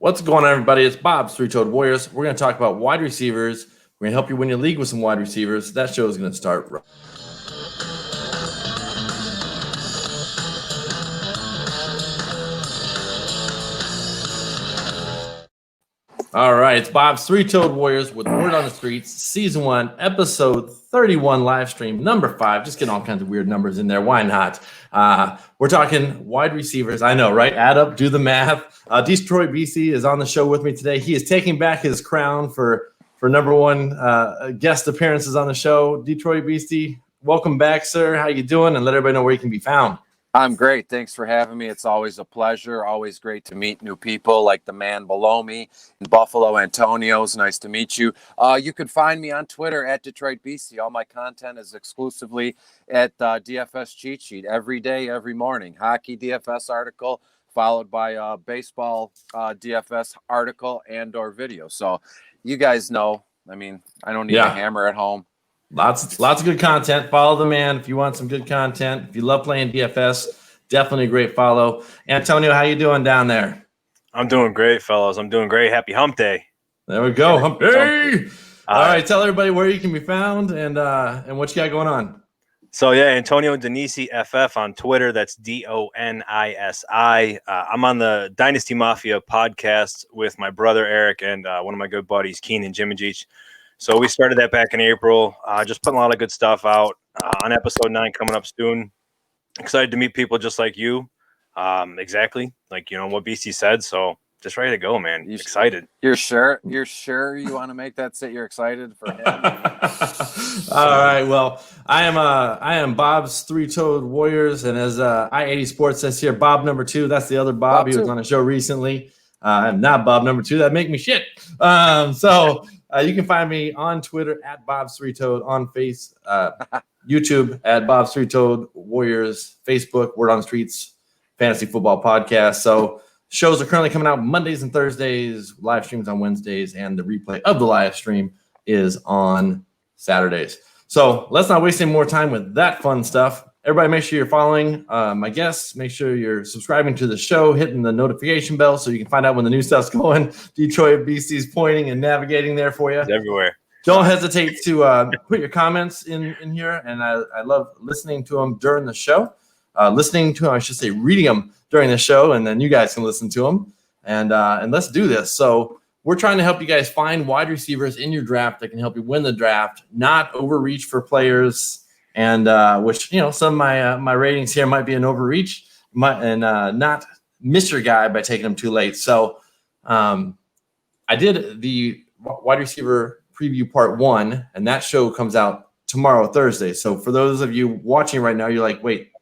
What's going on, everybody? It's Bob's Three-Toed Warriors. We're going to talk about wide receivers. We're going to help you win your league with some wide receivers. That show is going to start right. All right, it's Bob's Three-Toed Warriors with Word on the Streets, Season 1, Episode 31, live stream, number 5. Just getting all kinds of weird numbers in there. Why not? We're talking wide receivers. I know, right? Add up, do the math. Detroit BC is on the show with me today. He is taking back his crown for number one guest appearances on the show. Detroit BC, welcome back, sir. How you doing? And let everybody know where you can be found. I'm great. Thanks for having me. It's always a pleasure. Always great to meet new people like the man below me in Buffalo, Antonio. It's nice to meet you. You can find me on Twitter at Detroit BC. All my content is exclusively at DFS Cheat Sheet every day, every morning. Hockey DFS article followed by baseball DFS article and or video. So you guys know, I mean, I don't need a hammer at home. Lots of good content. Follow the man if you want some good content. If you love playing DFS, definitely a great follow. Antonio, how you doing down there? I'm doing great, fellas. I'm doing great. Happy Hump Day. There we go. Hump Day. All right, tell everybody where you can be found and what you got going on. So, yeah, Antonio Donisi FF on Twitter. That's Donisi. I'm on the Dynasty Mafia podcast with my brother Eric and one of my good buddies, Keenan Jimajich. So we started that back in April, just putting a lot of good stuff out on episode 9 coming up soon. Excited to meet people just like you. Exactly. Like, what BC said. So just ready to go, man. Excited. You're sure you want to make that sit? You're excited for him? All right. Well, I am Bob's Three-Toed Warriors. And as I-80 Sports says here, Bob number 2, that's the other Bob. He was on a show recently. I'm not Bob number 2. That make me shit. You can find me on Twitter at Bob's Three-Toed, on YouTube at Bob's Three-Toed Warriors, Facebook, Word on the Streets, Fantasy Football Podcast. So shows are currently coming out Mondays and Thursdays, live streams on Wednesdays, and the replay of the live stream is on Saturdays. So let's not waste any more time with that fun stuff. Everybody make sure you're following my guests. Make sure you're subscribing to the show, hitting the notification bell so you can find out when the new stuff's going. Detroit BC's pointing and navigating there for you. It's everywhere. Don't hesitate to put your comments in here, and I love listening to them during the show. Reading them during the show, and then you guys can listen to them. And let's do this. So we're trying to help you guys find wide receivers in your draft that can help you win the draft, not overreach for players. And which, some of my ratings here might be an overreach and not miss your guy by taking him too late. So I did the wide receiver preview part 1, and that show comes out tomorrow, Thursday. So for those of you watching right now, you're like, wait,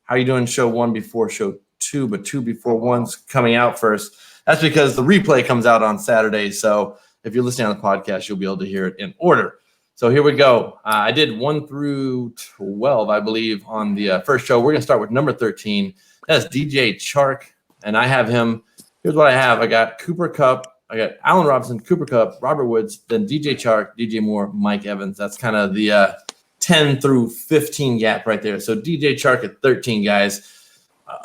how are you doing show 1 before show 2, but 2 before 1's coming out first? That's because the replay comes out on Saturday. So if you're listening on the podcast, you'll be able to hear it in order. So here we go. I did 1 through 12, I believe, on the first show. We're going to start with number 13. That's DJ Chark, and I have him. Here's what I have. I got Cooper Kupp. I got Allen Robinson, Cooper Kupp, Robert Woods, then DJ Chark, DJ Moore, Mike Evans. That's kind of the 10 through 15 gap right there. So DJ Chark at 13, guys.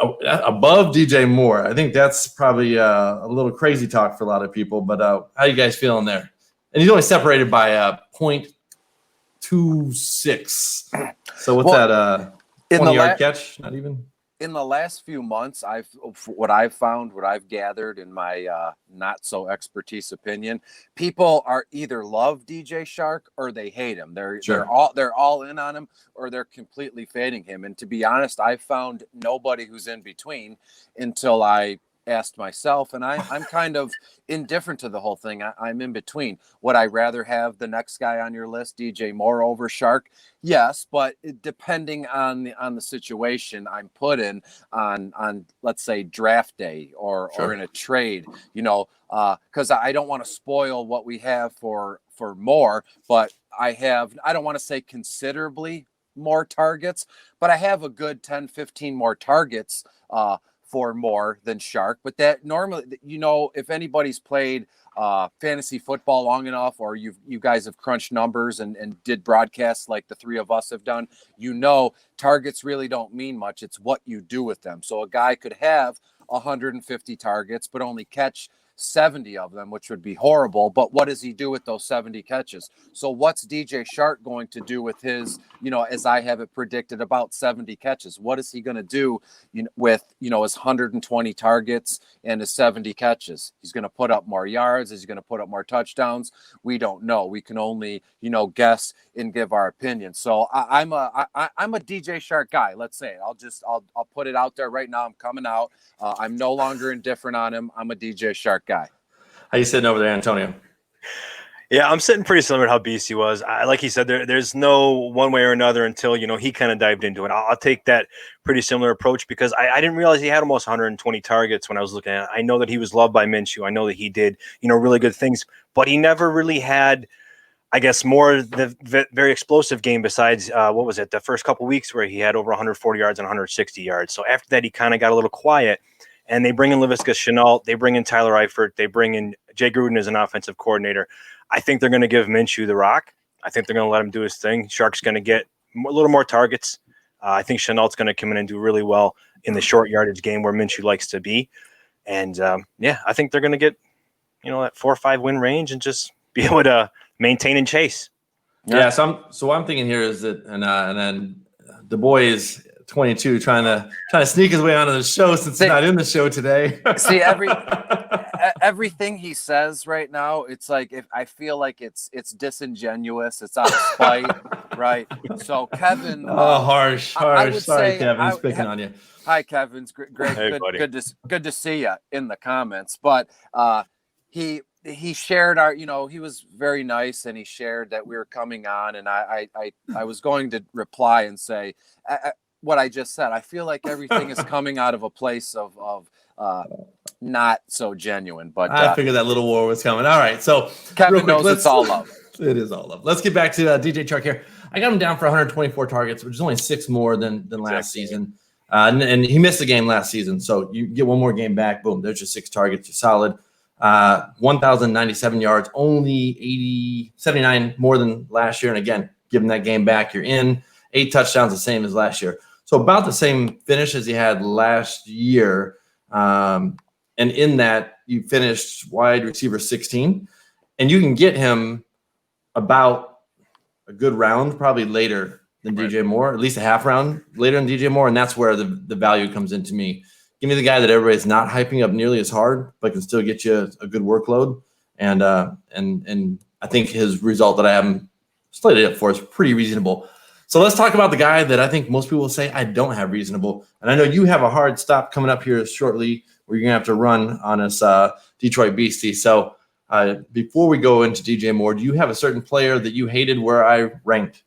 Above DJ Moore. I think that's probably a little crazy talk for a lot of people, but how you guys feeling there? And he's only separated by 0.26. So what's that? 20-yard catch? Not even. In the last few months, what I've gathered in my not so expertise opinion, people are either love DJ Chark or they hate him. They're all in on him or they're completely fading him. And to be honest, I found nobody who's in between until I asked myself, and I'm kind of indifferent to the whole thing. I'm in between. Would I rather have the next guy on your list, DJ Moore, over Chark? Yes, but depending on the situation I'm put in on let's say draft day or in a trade, because I don't want to spoil what we have for Moore, but I don't want to say considerably more targets, but I have a good 10, 15 more targets for more than Chark. But that normally, if anybody's played fantasy football long enough, or you guys have crunched numbers and did broadcasts like the three of us have done, targets really don't mean much. It's what you do with them. So a guy could have 150 targets, but only catch 70 of them, which would be horrible. But what does he do with those 70 catches? So what's DJ Shark going to do with his, as I have it predicted, about 70 catches? What is he going to do with, his 120 targets and his 70 catches? He's going to put up more yards. Is he going to put up more touchdowns? We don't know. We can only, guess and give our opinion. So I'm a DJ Shark guy. Let's say it. I'll put it out there right now. I'm coming out. I'm no longer indifferent on him. I'm a DJ Shark guy. How you sitting over there, Antonio? Yeah, I'm sitting pretty similar to how BC was. Like he said, there's no one way or another until, he kind of dived into it. I'll take that pretty similar approach because I didn't realize he had almost 120 targets when I was looking at it. I know that he was loved by Minshew. I know that he did, really good things, but he never really had, I guess, more the very explosive game besides, the first couple of weeks where he had over 140 yards and 160 yards. So after that, he kind of got a little quiet. And they bring in Laviska Shenault. They bring in Tyler Eifert. They bring in Jay Gruden as an offensive coordinator. I think they're going to give Minshew the rock. I think they're going to let him do his thing. Shark's going to get a little more targets. I think Shenault's going to come in and do really well in the short yardage game where Minshew likes to be. And, I think they're going to get, that 4 or 5 win range and just be able to maintain and chase. Yeah. So what I'm thinking here is that, and then the boy is 22, trying to sneak his way onto the show since he's not in the show today. See, everything he says right now, it's like I feel like it's disingenuous. It's out of spite, right? So Kevin, harsh. Sorry, say, Kevin, he's picking on you. Hi, Kevin. It's great, hey, good to see you in the comments. But he shared he was very nice, and he shared that we were coming on, and I was going to reply and say. What I just said, I feel like everything is coming out of a place of not so genuine. But I figured that little war was coming. All right, so Kevin knows it's all love. It is all love. Let's get back to DJ Shark here. I got him down for 124 targets, which is only 6 more than last season. And he missed the game last season, so you get one more game back. Boom, there's your 6 targets. You're solid. 1,097 yards, only 79 more than last year. And again, give him that game back, you're in. 8 touchdowns, the same as last year. So about the same finish as he had last year. And in that, you finished wide receiver 16. And you can get him about a good round, probably later than DJ Moore, at least a half round later than DJ Moore. And that's where the value comes into me. Give me the guy that everybody's not hyping up nearly as hard, but can still get you a good workload. And I think his result that I have him slated up for is pretty reasonable. So let's talk about the guy that I think most people will say I don't have reasonable. And I know you have a hard stop coming up here shortly where you're going to have to run on us Detroit Beastie. So before we go into DJ Moore, do you have a certain player that you hated where I ranked?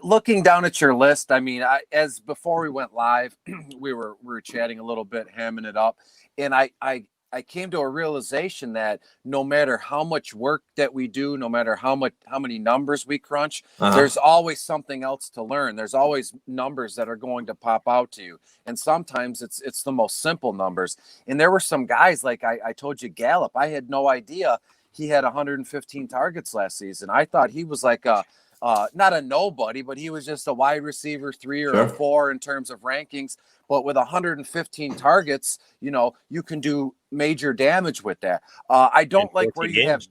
Looking down at your list, I mean, as before we went live, we were chatting a little bit, hamming it up. And I came to a realization that no matter how much work that we do, no matter how many numbers we crunch, there's always something else to learn. There's always numbers that are going to pop out to you. And sometimes it's the most simple numbers. And there were some guys, like I told you, Gallup, I had no idea he had 115 targets last season. I thought he was like not a nobody, but he was just a wide receiver 3 or a 4 in terms of rankings. But with 115 targets, you can do major damage with that. I don't like where you have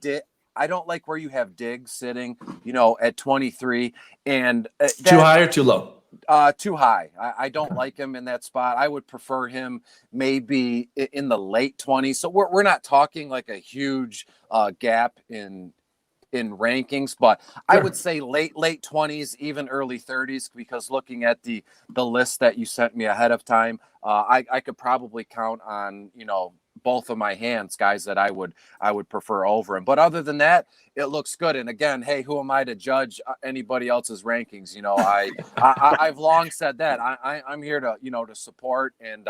I don't like where you have Diggs sitting, at 23. And too high or too low? Too high. I don't like him in that spot. I would prefer him maybe in the late 20s. So we're not talking like a huge gap in rankings, but I would say late 20s, even early 30s, because looking at the list that you sent me ahead of time, I could probably count on, both of my hands guys that I would prefer over him. But other than that, it looks good. And again, hey, who am I to judge anybody else's rankings? I've long said that I'm here to, to support and,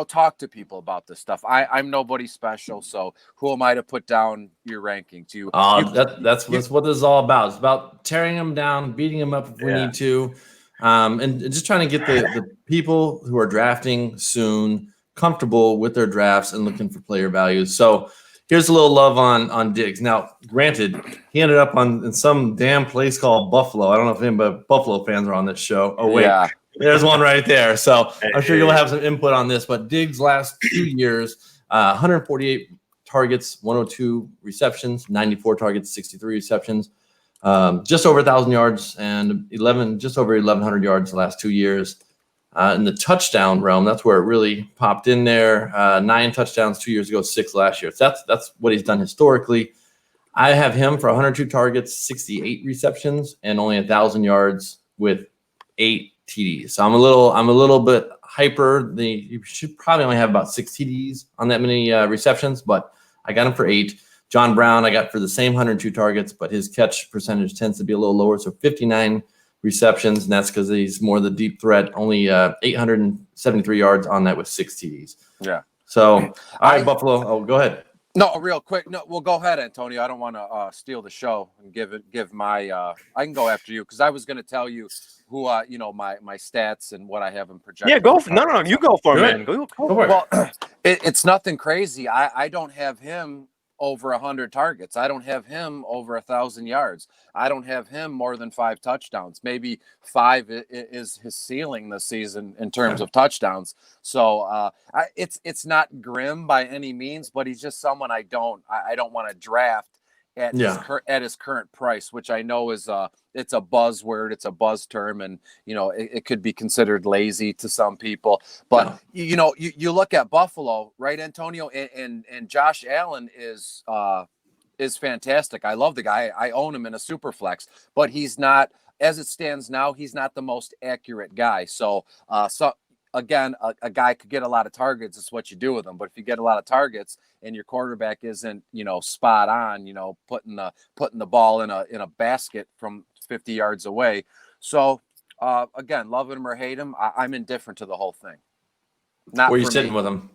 talk to people about this stuff. I'm nobody special, so who am I to put down your rankings? That's what this is all about. It's about tearing them down, beating them up if we need to, and just trying to get the people who are drafting soon comfortable with their drafts and looking for player values. So here's a little love on Diggs. Now, granted, he ended up in some damn place called Buffalo. I don't know if anybody Buffalo fans are on this show. Oh wait. Yeah. There's one right there. So I'm sure you'll have some input on this. But Diggs' last 2 years, 148 targets, 102 receptions, 94 targets, 63 receptions, just over 1,000 yards, and just over 1,100 yards the last 2 years. In the touchdown realm, that's where it really popped in there. 9 touchdowns 2 years ago, 6 last year. So that's what he's done historically. I have him for 102 targets, 68 receptions, and only 1,000 yards with 8 TDs. So I'm a little bit hyper. You should probably only have about 6 TDs on that many receptions, but I got him for 8. John Brown, I got for the same 102 targets, but his catch percentage tends to be a little lower, so 59 receptions, and that's because he's more the deep threat. Only 873 yards on that with 6 TDs. Yeah. So, all right, Buffalo. Oh, go ahead. No, real quick. No, well, go ahead, Antonio. I don't want to steal the show and give my. I can go after you because I was going to tell you who my stats and what I have in projected. Yeah, go. No, you go for it, man. Go for it. Well, it's nothing crazy. I don't have him over 100 targets. I don't have him over 1,000 yards. I don't have him more than 5 touchdowns. Maybe 5 is his ceiling this season in terms of touchdowns. So it's not grim by any means, but he's just someone I don't want to draft at his current price, which I know is it's a buzzword, it's a buzz term, and it could be considered lazy to some people. But you look at Buffalo, right, Antonio, and Josh Allen is fantastic. I love the guy. I own him in a super flex, but he's not, as it stands now, he's not the most accurate guy. So again, a guy could get a lot of targets. It's what you do with them. But if you get a lot of targets and your quarterback isn't, spot on, putting the ball in a basket from 50 yards away. So again, love him or hate him, I'm indifferent to the whole thing. Not where you sitting with him.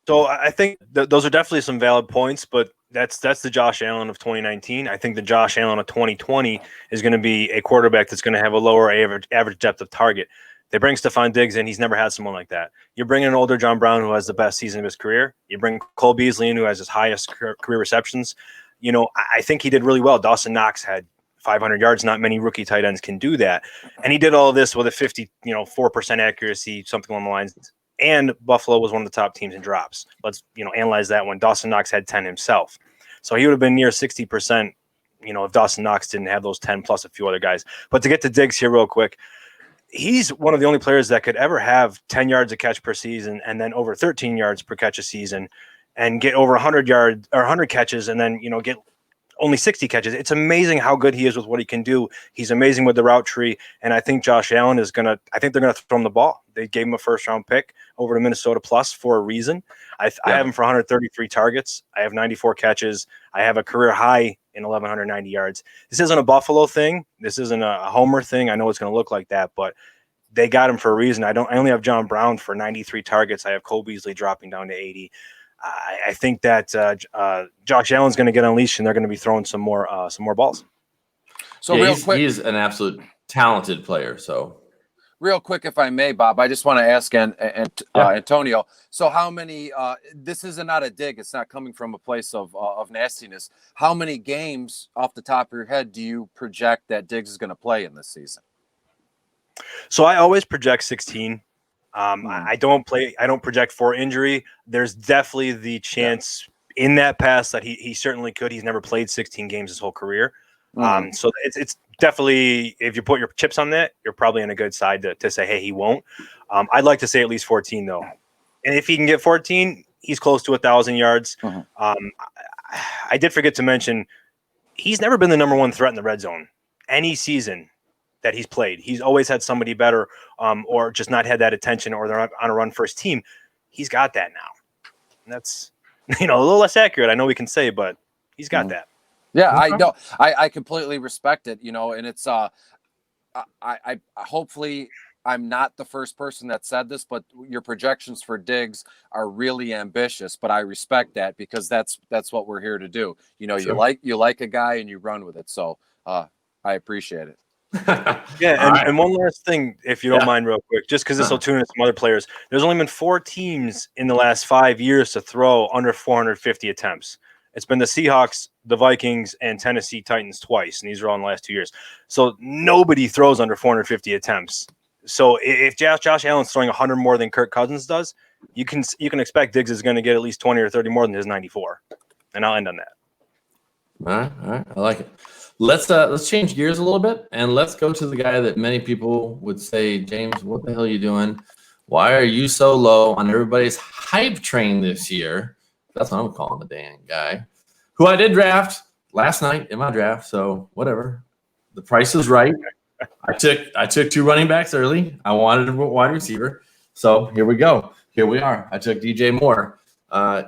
So I think those are definitely some valid points, but that's the Josh Allen of 2019. I think the Josh Allen of 2020 is going to be a quarterback that's going to have a lower average depth of target. They bring Stephon Diggs in. He's never had someone like that. You're bringing an older John Brown who has the best season of his career. You bring Cole Beasley in who has his highest career receptions. I think he did really well. Dawson Knox had 500 yards. Not many rookie tight ends can do that. And he did all of this with a 4% accuracy, something along the lines. And Buffalo was one of the top teams in drops. Let's, analyze that one. Dawson Knox had 10 himself. So he would have been near 60%, if Dawson Knox didn't have those 10 plus a few other guys. But to get to Diggs here real quick, he's one of the only players that could ever have 10 yards a catch per season and then over 13 yards per catch a season and get over 100 yards or 100 catches and then, get only 60 catches. It's amazing how good he is with what he can do. He's amazing with the route tree. And I think Josh Allen I think they're going to throw him the ball. They gave him a first round pick over to Minnesota Plus for a reason. I have him for 133 targets. I have 94 catches. I have a career high in 1,190 yards. This isn't a Buffalo thing. This isn't a homer thing. I know it's going to look like that, but they got him for a reason. I only have John Brown for 93 targets. I have Cole Beasley dropping down to 80. I think that Josh Allen's going to get unleashed, and they're going to be throwing some more balls. So real quick, he's an absolute talented player. So real quick, if I may, Bob, I just want to ask Antonio. So how many? This is not a dig. It's not coming from a place of nastiness. How many games off the top of your head do you project that Diggs is going to play in this season? So I always project 16. I don't project for injury. There's definitely the chance in that pass that he certainly could. He's never played 16 games his whole career. So it's definitely, if you put your chips on that, you're probably on a good side to say, hey, he won't. I'd like to say at least 14 though. And if he can get 14, he's close to 1,000 yards. I did forget to mention, he's never been the number one threat in the red zone any season that he's played. He's always had somebody better or just not had that attention, or they're on a run first team. He's got that now. And that's, a little less accurate, I know we can say, but he's got that. Yeah, I know. I completely respect it, and it's I hopefully I'm not the first person that said this, but your projections for Diggs are really ambitious, but I respect that because that's what we're here to do. Sure. You like a guy and you run with it. So I appreciate it. And one last thing, if you don't mind, real quick, just because this will tune in some other players. There's only been 4 teams in the last 5 years to throw under 450 attempts. It's been the Seahawks, the Vikings, and Tennessee Titans twice, and these are all in the last 2 years. So nobody throws under 450 attempts. So if Josh Allen's throwing 100 more than Kirk Cousins does, you can expect Diggs is going to get at least 20 or 30 more than his 94, and I'll end on that. All right, I like it. Let's change gears a little bit, and let's go to the guy that many people would say, James, what the hell are you doing? Why are you so low on everybody's hype train this year? That's what I'm calling the damn guy, who I did draft last night in my draft. So whatever, the price is right. I took 2 running backs early. I wanted a wide receiver, so here we go. Here we are. I took DJ Moore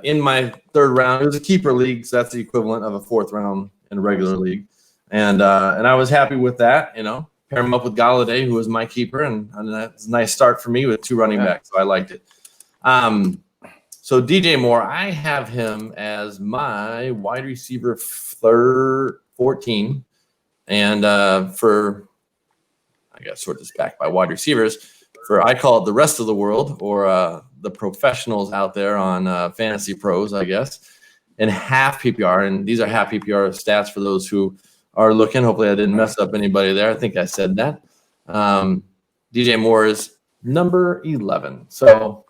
in my 3rd round. It was a keeper league, so that's the equivalent of a 4th round in a regular league, and I was happy with that. Pair him up with Galladay, who was my keeper, and that's a nice start for me with 2 running backs. So I liked it. So DJ Moore, I have him as my wide receiver 14, and for I got to sort this back by wide receivers. I call it the rest of the world, or the professionals out there on Fantasy Pros, I guess, in half PPR, and these are half PPR stats for those who are looking. Hopefully I didn't mess up anybody there. I think I said that. DJ Moore is number 11. So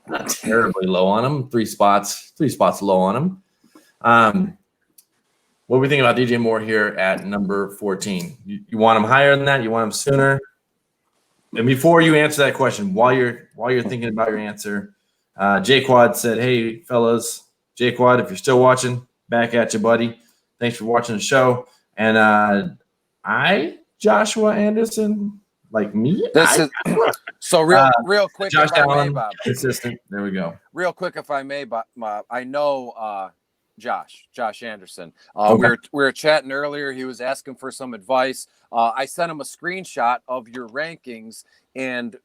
not terribly low on him. 3 spots low on him. What do we think about DJ Moore here at number 14? You want him higher than that? You want him sooner? And before you answer that question, while you're thinking about your answer, J-Quad said, hey, fellas, J-Quad, if you're still watching, back at you, buddy. Thanks for watching the show. And Joshua Anderson, like me. So real quick, Josh if I Allen, may, Bob. Consistent. There we go. Real quick, if I may, Bob, I know Josh Anderson. Okay. We were chatting earlier. He was asking for some advice. I sent him a screenshot of your rankings and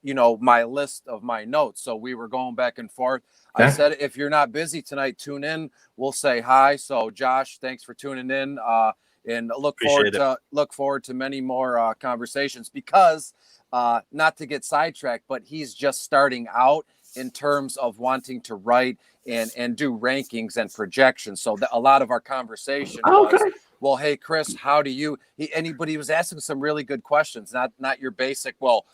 my list of my notes. So we were going back and forth. Okay. I said, if you're not busy tonight, tune in. We'll say hi. So Josh, thanks for tuning in. And look forward to many more conversations, because not to get sidetracked, but he's just starting out in terms of wanting to write and do rankings and projections. So a lot of our conversation was, well, hey, Chris, how do you? But he was asking some really good questions, not your basic. Well,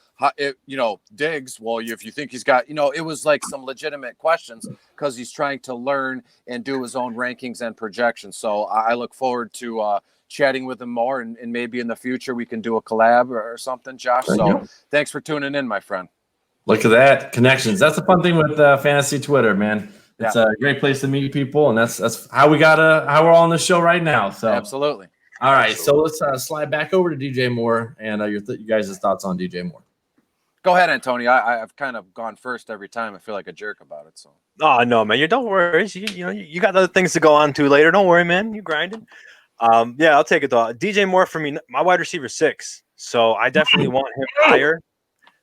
Diggs. Well, if you think he's got, it was like some legitimate questions, because he's trying to learn and do his own rankings and projections. So I look forward to chatting with him more, and maybe in the future we can do a collab or something, Josh. So thanks for tuning in, my friend. Look at that, connections. That's the fun thing with fantasy Twitter, man. It's a great place to meet people, and that's how we're on the show right now. So absolutely. All right, so let's slide back over to DJ Moore and you guys' thoughts on DJ Moore. Go ahead, Antonio. I've kind of gone first every time. I feel like a jerk about it. So. Oh no, man! Don't worry. You got other things to go on to later. Don't worry, man. You grinding. Yeah, I'll take it though. DJ Moore for me, my wide receiver 6. So I definitely want him higher.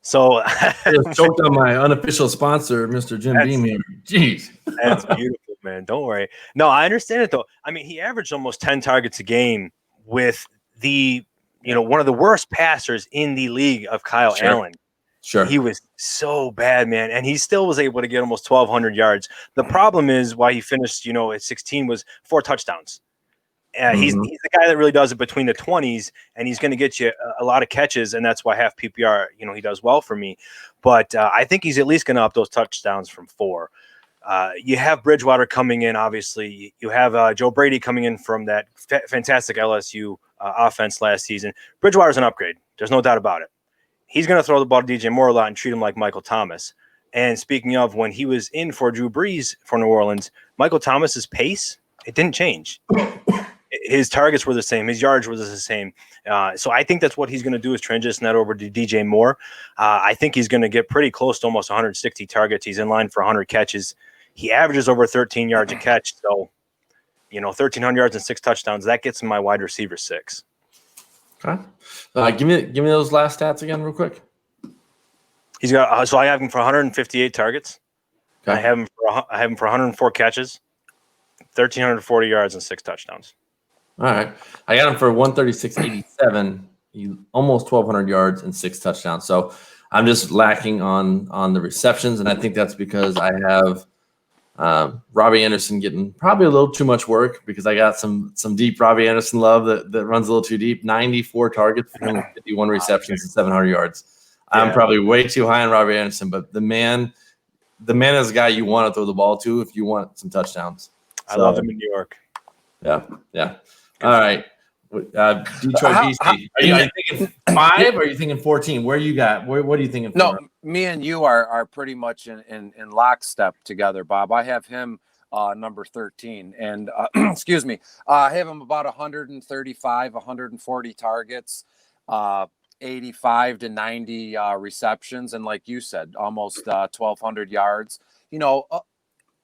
So I just choked on my unofficial sponsor, Mr. Jim Beam here. Jeez. That's beautiful, man. Don't worry. No, I understand it though. I mean, he averaged almost 10 targets a game with one of the worst passers in the league of Kyle Allen. Sure. He was so bad, man. And he still was able to get almost 1,200 yards. The problem is why he finished, at 16 was 4 touchdowns. He's the guy that really does it between the 20s, and he's going to get you a lot of catches, and that's why half PPR, he does well for me. But I think he's at least going to up those touchdowns from 4. You have Bridgewater coming in, obviously. You have Joe Brady coming in from that fantastic LSU offense last season. Bridgewater's an upgrade. There's no doubt about it. He's going to throw the ball to DJ Moore a lot and treat him like Michael Thomas. And speaking of, when he was in for Drew Brees for New Orleans, Michael Thomas's pace, it didn't change. His targets were the same. His yards were the same. So I think that's what he's going to do, is transition that over to DJ Moore. I think he's going to get pretty close to almost 160 targets. He's in line for 100 catches. He averages over 13 yards a catch. So, 1,300 yards and 6 touchdowns. That gets him my wide receiver 6. Okay. Give me those last stats again real quick. He's got so I have him for 158 targets. Okay. I have him for 104 catches, 1,340 yards and 6 touchdowns. All right. I got him for 136.87, almost 1,200 yards and 6 touchdowns. So I'm just lacking on the receptions, and I think that's because I have Robbie Anderson getting probably a little too much work, because I got some deep Robbie Anderson love that runs a little too deep. 94 targets, 51 receptions, and 700 yards. I'm probably way too high on Robbie Anderson, but the man the man is the guy you want to throw the ball to if you want some touchdowns. I love him in New York. Yeah. All right. Detroit DC. Are you thinking 5 or are you thinking 14? Where you got? What are you thinking? No, me and you are pretty much in lockstep together, Bob. I have him number 13, and excuse me, I have him about 135, 140 targets, 85 to 90 receptions, and like you said, almost 1,200 yards.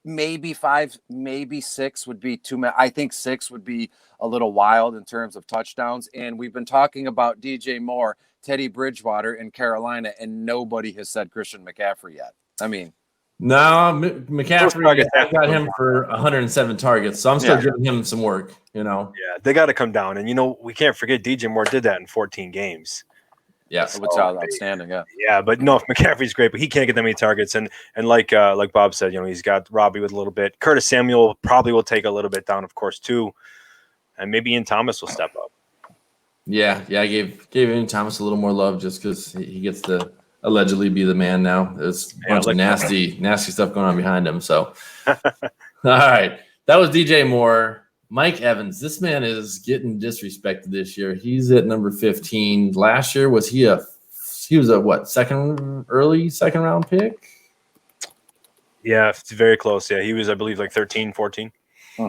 Maybe 5, maybe 6 would be too many. I think 6 would be a little wild in terms of touchdowns. And we've been talking about DJ Moore, Teddy Bridgewater in Carolina, and nobody has said Christian McCaffrey yet. I mean, no, McCaffrey, I got him for 107 targets, so I'm still giving him some work. Yeah, they got to come down, and we can't forget DJ Moore did that in 14 games. Yeah, which is outstanding. Yeah, but no, McCaffrey's great, but he can't get that many targets. And like Bob said, he's got Robbie with a little bit. Curtis Samuel probably will take a little bit down, of course, too, and maybe Ian Thomas will step up. Yeah. I gave Ian Thomas a little more love just because he gets to allegedly be the man now. There's a bunch of nasty stuff going on behind him. So, all right, that was DJ Moore. Mike Evans, this man is getting disrespected this year. He's at number 15. Last year, was he was a what, early second round pick? Yeah, it's very close. Yeah, he was, I believe, like 13, 14.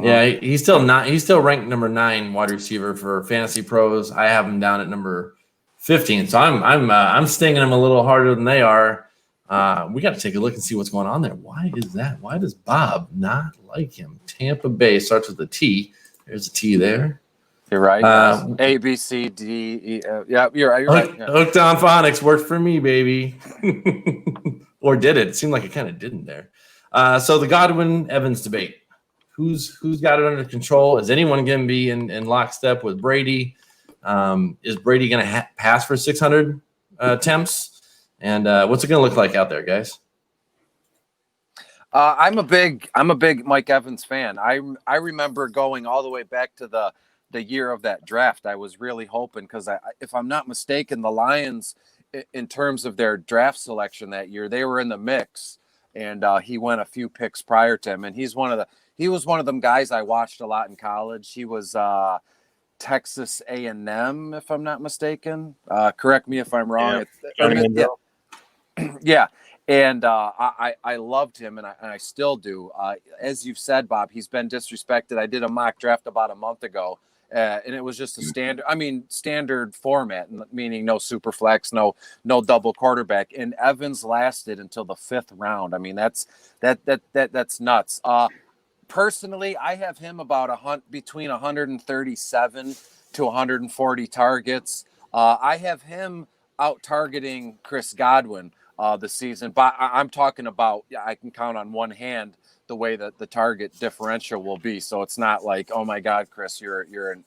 Yeah, he's still ranked number 9 wide receiver for Fantasy Pros. I have him down at number 15. So I'm stinging him a little harder than they are. We got to take a look and see what's going on there. Why is that? Why does Bob not like him? Tampa Bay starts with a T. There's a T there. You're right. A, B, C, D, E. Yeah, you're right. Yeah. Hooked on Phonics worked for me, baby. Or did it? It seemed like it kind of didn't there. So the Godwin Evans debate. Who's got it under control? Is anyone going to be in lockstep with Brady? Is Brady going to pass for 600 attempts? And what's it going to look like out there, guys? I'm a big Mike Evans fan. I remember going all the way back to the year of that draft. I was really hoping because if I'm not mistaken, the Lions, in terms of their draft selection that year, they were in the mix, and he went a few picks prior to him. And he was one of them guys I watched a lot in college. He was Texas A&M, if I'm not mistaken. Correct me if I'm wrong. Yeah. And I loved him, and I still do. As you've said, Bob, he's been disrespected. I did a mock draft about a month ago, and it was just a standard format, meaning no super flex, no double quarterback. And Evans lasted until the 5th round. I mean, that's nuts. Personally, I have him about between 137 to 140 targets. I have him out targeting Chris Godwin this season, but I'm talking about, I can count on one hand the way that the target differential will be. So it's not like, oh my God, Chris, you're an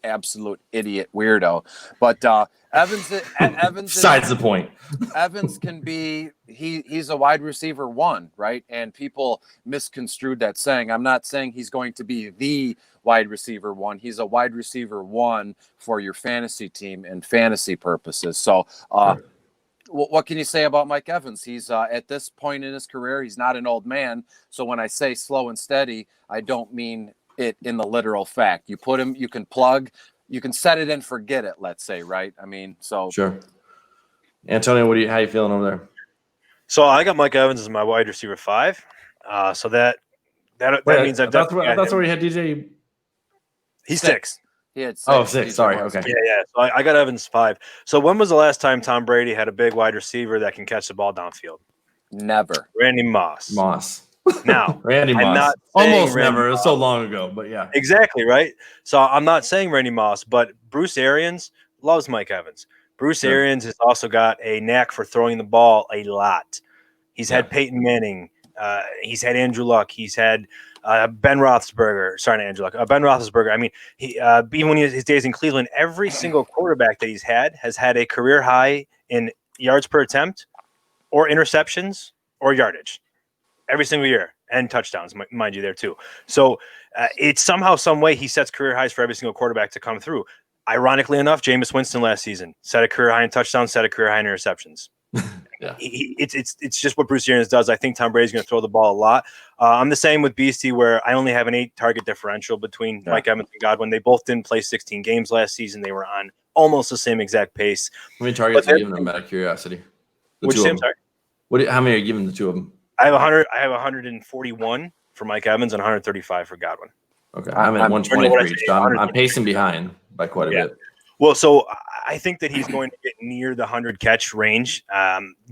absolute idiot weirdo. But Evans besides the point. Evans can be, he's a wide receiver 1, right? And people misconstrued that saying. I'm not saying he's going to be the wide receiver 1. He's a wide receiver 1 for your fantasy team and fantasy purposes. So what can you say about Mike Evans? He's at this point in his career, he's not an old man. So when I say slow and steady, I don't mean it in the literal fact. You put him, you can plug, you can set it and forget it, let's say, right? I mean, so sure. Antonio, how you feeling over there? So I got Mike Evans as my wide receiver 5. So that means I've definitely. That's where we had DJ. He's 6. He had 6. Oh, 6. Sorry. Okay. Yeah. So I got Evans 5. So when was the last time Tom Brady had a big wide receiver that can catch the ball downfield? Never. Randy Moss. Now, Randy Moss. Not almost Randy never. It Moss. was so long ago, but yeah. Exactly, right? So I'm not saying Randy Moss, but Bruce Arians loves Mike Evans. Bruce Arians has also got a knack for throwing the ball a lot. He's had Peyton Manning. He's had Andrew Luck. He's had Ben Roethlisberger. Sorry, not Andrew Luck. Ben Roethlisberger. I mean, he even when his days in Cleveland, every single quarterback that he's had has had a career high in yards per attempt or interceptions or yardage. Every single year, and touchdowns, mind you, there too. So it's somehow, some way, he sets career highs for every single quarterback to come through. Ironically enough, Jameis Winston last season set a career high in touchdowns, set a career high in interceptions. Yeah. It's just what Bruce Arians does. I think Tom Brady's going to throw the ball a lot. I'm the same with Beastie, where I only have an 8 target differential between Mike Evans and Godwin. They both didn't play 16 games last season. They were on almost the same exact pace. How many targets are you giving them out of curiosity? Which Sam, sorry? How many are you giving the two of them? I have 100. I have 141 for Mike Evans and 135 for Godwin. Okay, I'm at 123. So I'm pacing behind by quite a bit. Well, so I think that he's going to get near the 100 catch range,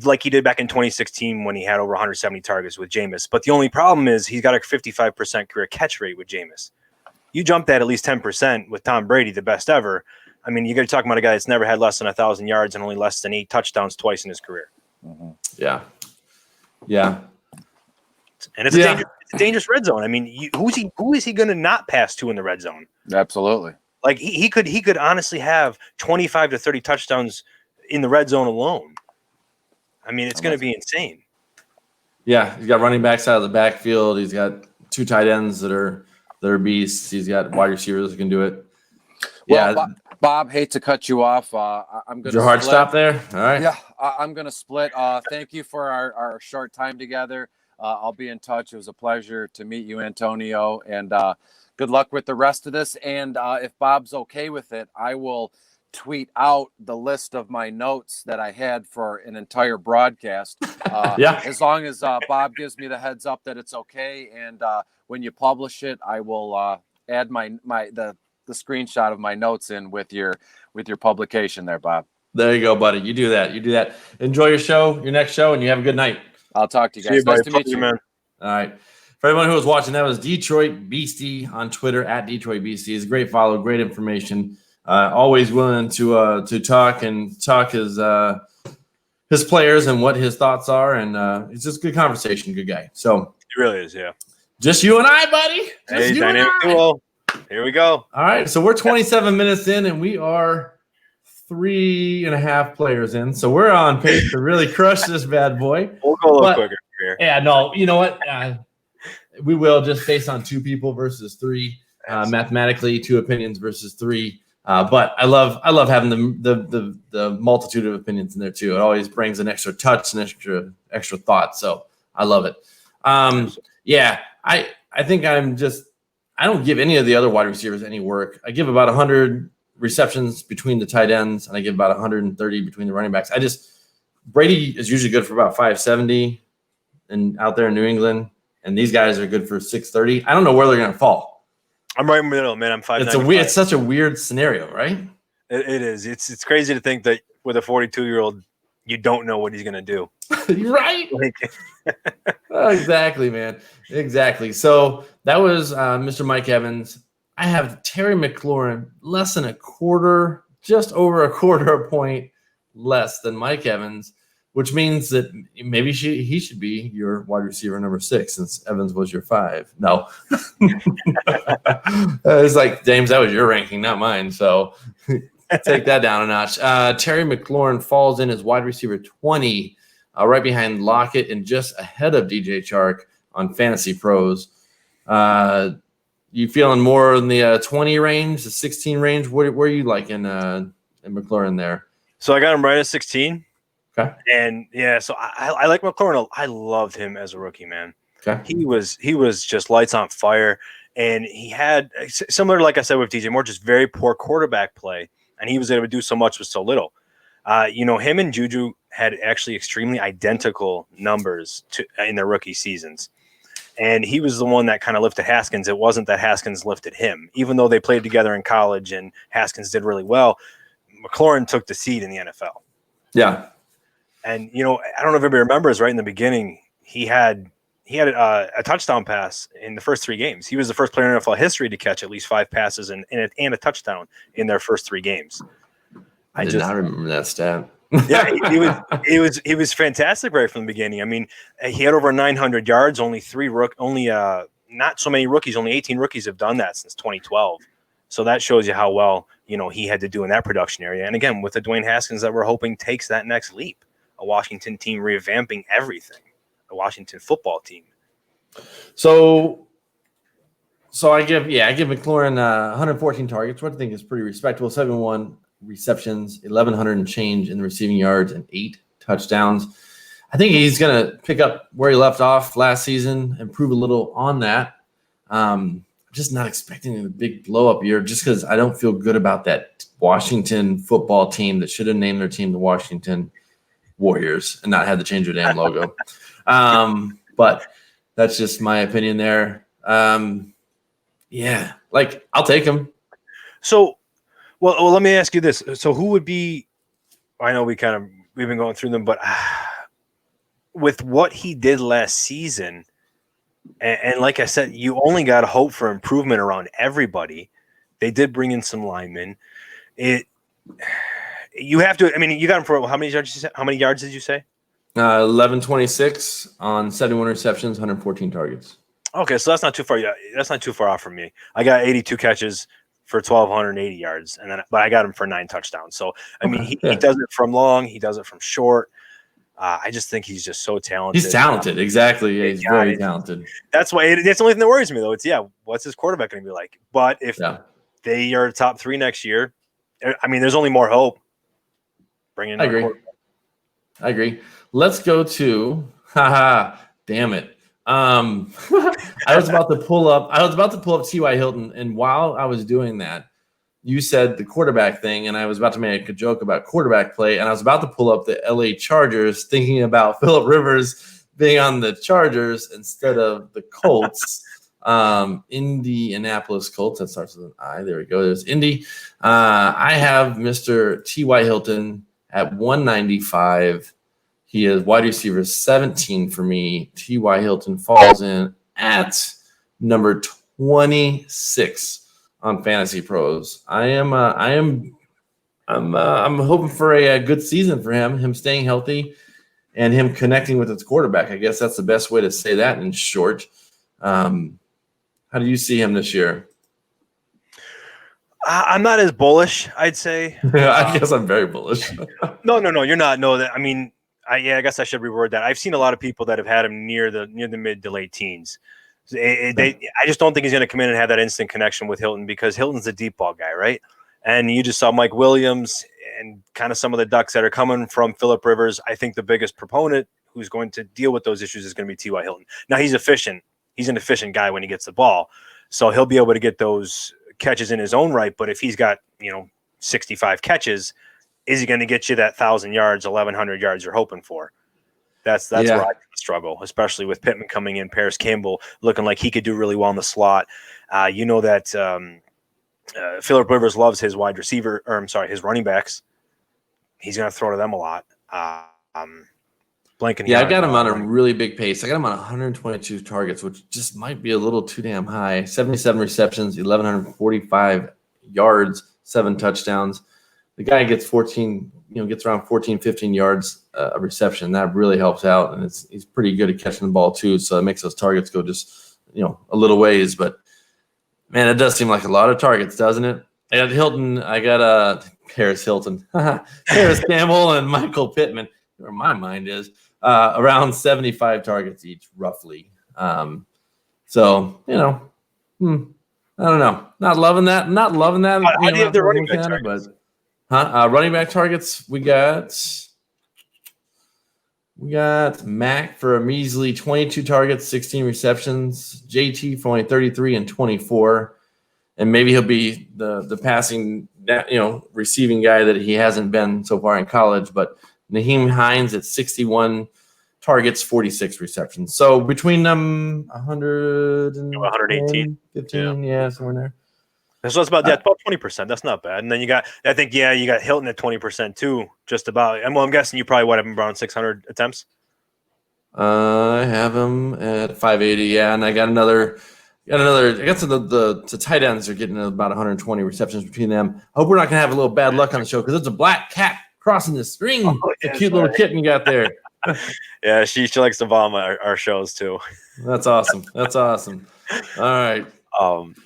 like he did back in 2016 when he had over 170 targets with Jameis. But the only problem is he's got a 55% career catch rate with Jameis. You jump that at least 10% with Tom Brady, the best ever. I mean, you got to talk about a guy that's never had less than 1,000 yards and only less than 8 touchdowns twice in his career. Mm-hmm. Yeah. And it's a dangerous red zone. I mean, who is he going to not pass to in the red zone? Absolutely. Like he could honestly have 25 to 30 touchdowns in the red zone alone. I mean, it's going to be insane. Yeah, he's got running backs out of the backfield. He's got 2 tight ends that are beasts. He's got wide receivers that can do it. Well, yeah, Bob, hate to cut you off. I'm going to your hard stop there. All right. Yeah, I'm going to split. Thank you for our short time together. I'll be in touch. It was a pleasure to meet you, Antonio, and good luck with the rest of this. And if Bob's okay with it, I will tweet out the list of my notes that I had for an entire broadcast. As long as Bob gives me the heads up that it's okay. And when you publish it, I will add the screenshot of my notes in with your publication there, Bob. There you go, buddy. You do that. Enjoy your next show, and you have a good night. I'll talk to you guys. Nice to meet you, man. All right. For everyone who was watching, that was Detroit Beastie on Twitter at Detroit Beastie. He's a great follow, great information. Always willing to talk his players and what his thoughts are, and it's just good conversation. Good guy. So it really is, yeah. Just you and I, buddy. Hey, dynamic duo. Here we go. All right. So we're 27 minutes in, and we are 3.5 players in. So we're on pace to really crush this bad boy. We'll go a little quicker here. Yeah, no, you know what? We will just based on 2 people versus 3. Mathematically, 2 opinions versus 3. But I love having the multitude of opinions in there too. It always brings an extra touch and extra thought. So I love it. I think I don't give any of the other wide receivers any work. I give about 100 receptions between the tight ends, and I give about 130 between the running backs. Brady is usually good for about 570 and out there in New England, and these guys are good for 630. I don't know where they're going to fall. I'm right in the middle, man. I'm 5'9". It's such a weird scenario, right? It is. It's crazy to think that with a 42-year-old, you don't know what he's going to do. Right? Exactly, man. Exactly. So that was Mr. Mike Evans. I have Terry McLaurin less than just over a quarter point less than Mike Evans, which means that maybe he should be your wide receiver number 6 since Evans was your 5. No. It's like, James, that was your ranking, not mine. So take that down a notch. Terry McLaurin falls in as wide receiver 20, right behind Lockett and just ahead of DJ Chark on Fantasy Pros. You feeling more in the 20 range, the 16 range? Where are you like in McLaurin there? So I got him right at 16. Okay. And so I like McLaurin. I loved him as a rookie, man. Okay. He was just lights on fire, and he had similar, like I said, with DJ Moore, just very poor quarterback play, and he was able to do so much with so little. Him and Juju had actually extremely identical numbers in their rookie seasons. And he was the one that kind of lifted Haskins. It wasn't that Haskins lifted him. Even though they played together in college and Haskins did really well, McLaurin took the seat in the NFL. Yeah. And, I don't know if everybody remembers, right in the beginning, he had a touchdown pass in the first 3 games. He was the first player in NFL history to catch at least 5 passes and a touchdown in their first 3 games. I did not remember that stat. Yeah, he was fantastic right from the beginning. I mean, he had over 900 yards. Not so many rookies. Only 18 rookies have done that since 2012. So that shows you how well he had to do in that production area. And again, with the Dwayne Haskins that we're hoping takes that next leap, a Washington team revamping everything, a Washington football team. So I give McLaurin 114 targets, which I think is pretty respectable. 71 receptions, 1,100 and change in the receiving yards, and 8 touchdowns. I think he's going to pick up where he left off last season, improve a little on that. I'm just not expecting a big blow-up year just because I don't feel good about that Washington football team that should have named their team the Washington Warriors and not had to change their damn logo. But that's just my opinion there. Yeah, like I'll take him. So, well, let me ask you this. So who would be – I know we've been going through them, but with what he did last season, and like I said, you only got to hope for improvement around everybody. They did bring in some linemen. You have to – I mean, you got him for how many yards? How many yards did you say? 1126 on 71 receptions, 114 targets. Okay, so that's not too far. Yeah, that's not too far off from me. I got 82 catches for 1,280 yards, but I got him for 9 touchdowns. So I mean, he does it from long, he does it from short. I just think he's just so talented. He's talented, exactly. Yeah, he's very talented. That's why that's the only thing that worries me, though. It's what's his quarterback going to be like? But if they are top 3 next year, I mean, there's only more hope. Bring in. I agree. Let's go to. Damn it. I was about to pull up T.Y. Hilton, and while I was doing that, you said the quarterback thing, and I was about to make a joke about quarterback play, and I was about to pull up the LA Chargers, thinking about Phillip Rivers being on the Chargers instead of the Colts. Indianapolis Colts. That starts with an I. There we go. There's Indy. I have Mr. T.Y. Hilton at 195. He is wide receiver 17 for me. T.Y. Hilton falls in at number 26 on Fantasy Pros. I'm hoping for a good season for him staying healthy and him connecting with his quarterback. I guess that's the best way to say that in short. How do you see him this year? I'm not as bullish, I'd say. I guess I'm very bullish. No, you're not. No, I mean, I guess I should reword that. I've seen a lot of people that have had him near the mid to late teens. I just don't think he's going to come in and have that instant connection with Hilton because Hilton's a deep ball guy, right? And you just saw Mike Williams and kind of some of the ducks that are coming from Phillip Rivers. I think the biggest proponent who's going to deal with those issues is going to be T.Y. Hilton. Now, he's efficient. He's an efficient guy when he gets the ball. So he'll be able to get those catches in his own right. But if he's got, 65 catches, is he going to get you that 1,000 yards, 1,100 yards you're hoping for? That's where I struggle, especially with Pittman coming in, Paris Campbell looking like he could do really well in the slot. That Phillip Rivers loves his his running backs. He's going to throw to them a lot. Blanking. Yeah, I got him on a really big pace. I got him on 122 targets, which just might be a little too damn high. 77 receptions, 1,145 yards, 7 touchdowns. The guy gets 14, gets around 14, 15 yards a reception. That really helps out, and he's pretty good at catching the ball too. So it makes those targets go just a little ways. But man, it does seem like a lot of targets, doesn't it? I got Hilton. I got Paris Hilton, Paris Campbell, and Michael Pittman. Where my mind is around 75 targets each, roughly. So I don't know. Not loving that. How do you have the running back targets? Running back targets, we got Mac for a measly 22 targets, 16 receptions. JT for only 33 and 24, and maybe he'll be the passing, receiving guy that he hasn't been so far in college. But Naheem Hines at 61 targets, 46 receptions. So between them, 118, 15, somewhere in there. So that's about 20%. That's not bad. And then you got Hilton at 20% too, just about. And I'm guessing you probably have him around 600 attempts. I have him at 580. Yeah, and I got another. I guess the tight ends are getting about 120 receptions between them. I hope we're not gonna have a little bad luck on the show because it's a black cat crossing the string. It's a cute little kitten you got there. Yeah, she likes to bomb our shows too. That's awesome. All right. I'm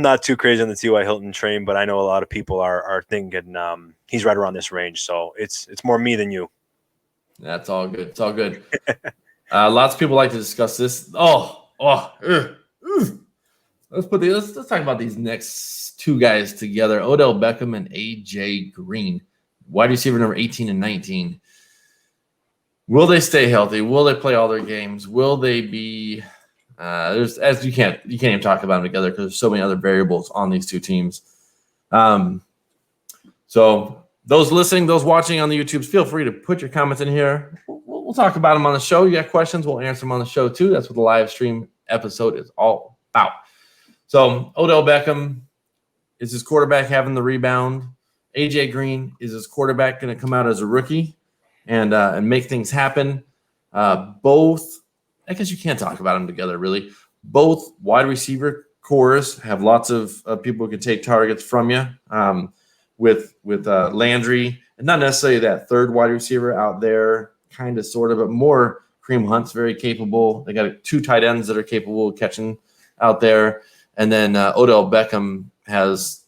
not too crazy on the T.Y. Hilton train, but I know a lot of people are thinking he's right around this range. So it's more me than you. That's all good. It's all good. Lots of people like to discuss this. Let's talk about these next 2 guys together. Odell Beckham and AJ Green, wide receiver number 18 and 19. Will they stay healthy? Will they play all their games? Will they be? You can't even talk about them together because there's so many other variables on these two teams. So those listening, those watching on the YouTubes, feel free to put your comments in here. We'll talk about them on the show. You got questions, we'll answer them on the show too. That's what the live stream episode is all about. So Odell Beckham, is his quarterback having the rebound? AJ Green, is his quarterback going to come out as a rookie and make things happen? Both, I guess you can't talk about them together really. Both wide receiver cores have lots of people who can take targets from you. With Landry, and not necessarily that third wide receiver out there, kind of, sort of, but more Kareem Hunt's very capable. They got 2 tight ends that are capable of catching out there. And then Odell Beckham has,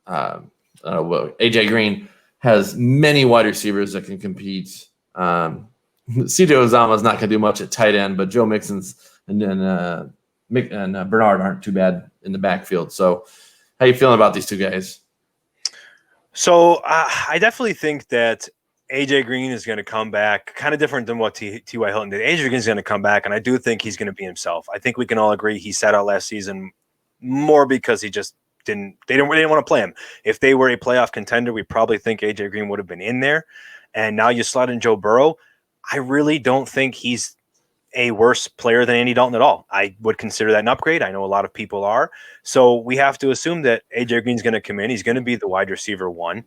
AJ Green has many wide receivers that can compete. CJ Uzomah is not going to do much at tight end, but Joe Mixon's and Bernard aren't too bad in the backfield. So how you feeling about these two guys? So I definitely think that AJ Green is going to come back, kind of different than what T.Y. Hilton did. AJ Green is going to come back, and I do think he's going to be himself. I think we can all agree he sat out last season more because he just didn't want to play him. If they were a playoff contender, we probably think AJ Green would have been in there. And now you slot in Joe Burrow. I really don't think he's a worse player than Andy Dalton at all. I would consider that an upgrade. I know a lot of people are. So we have to assume that AJ Green's going to come in. He's going to be the wide receiver 1.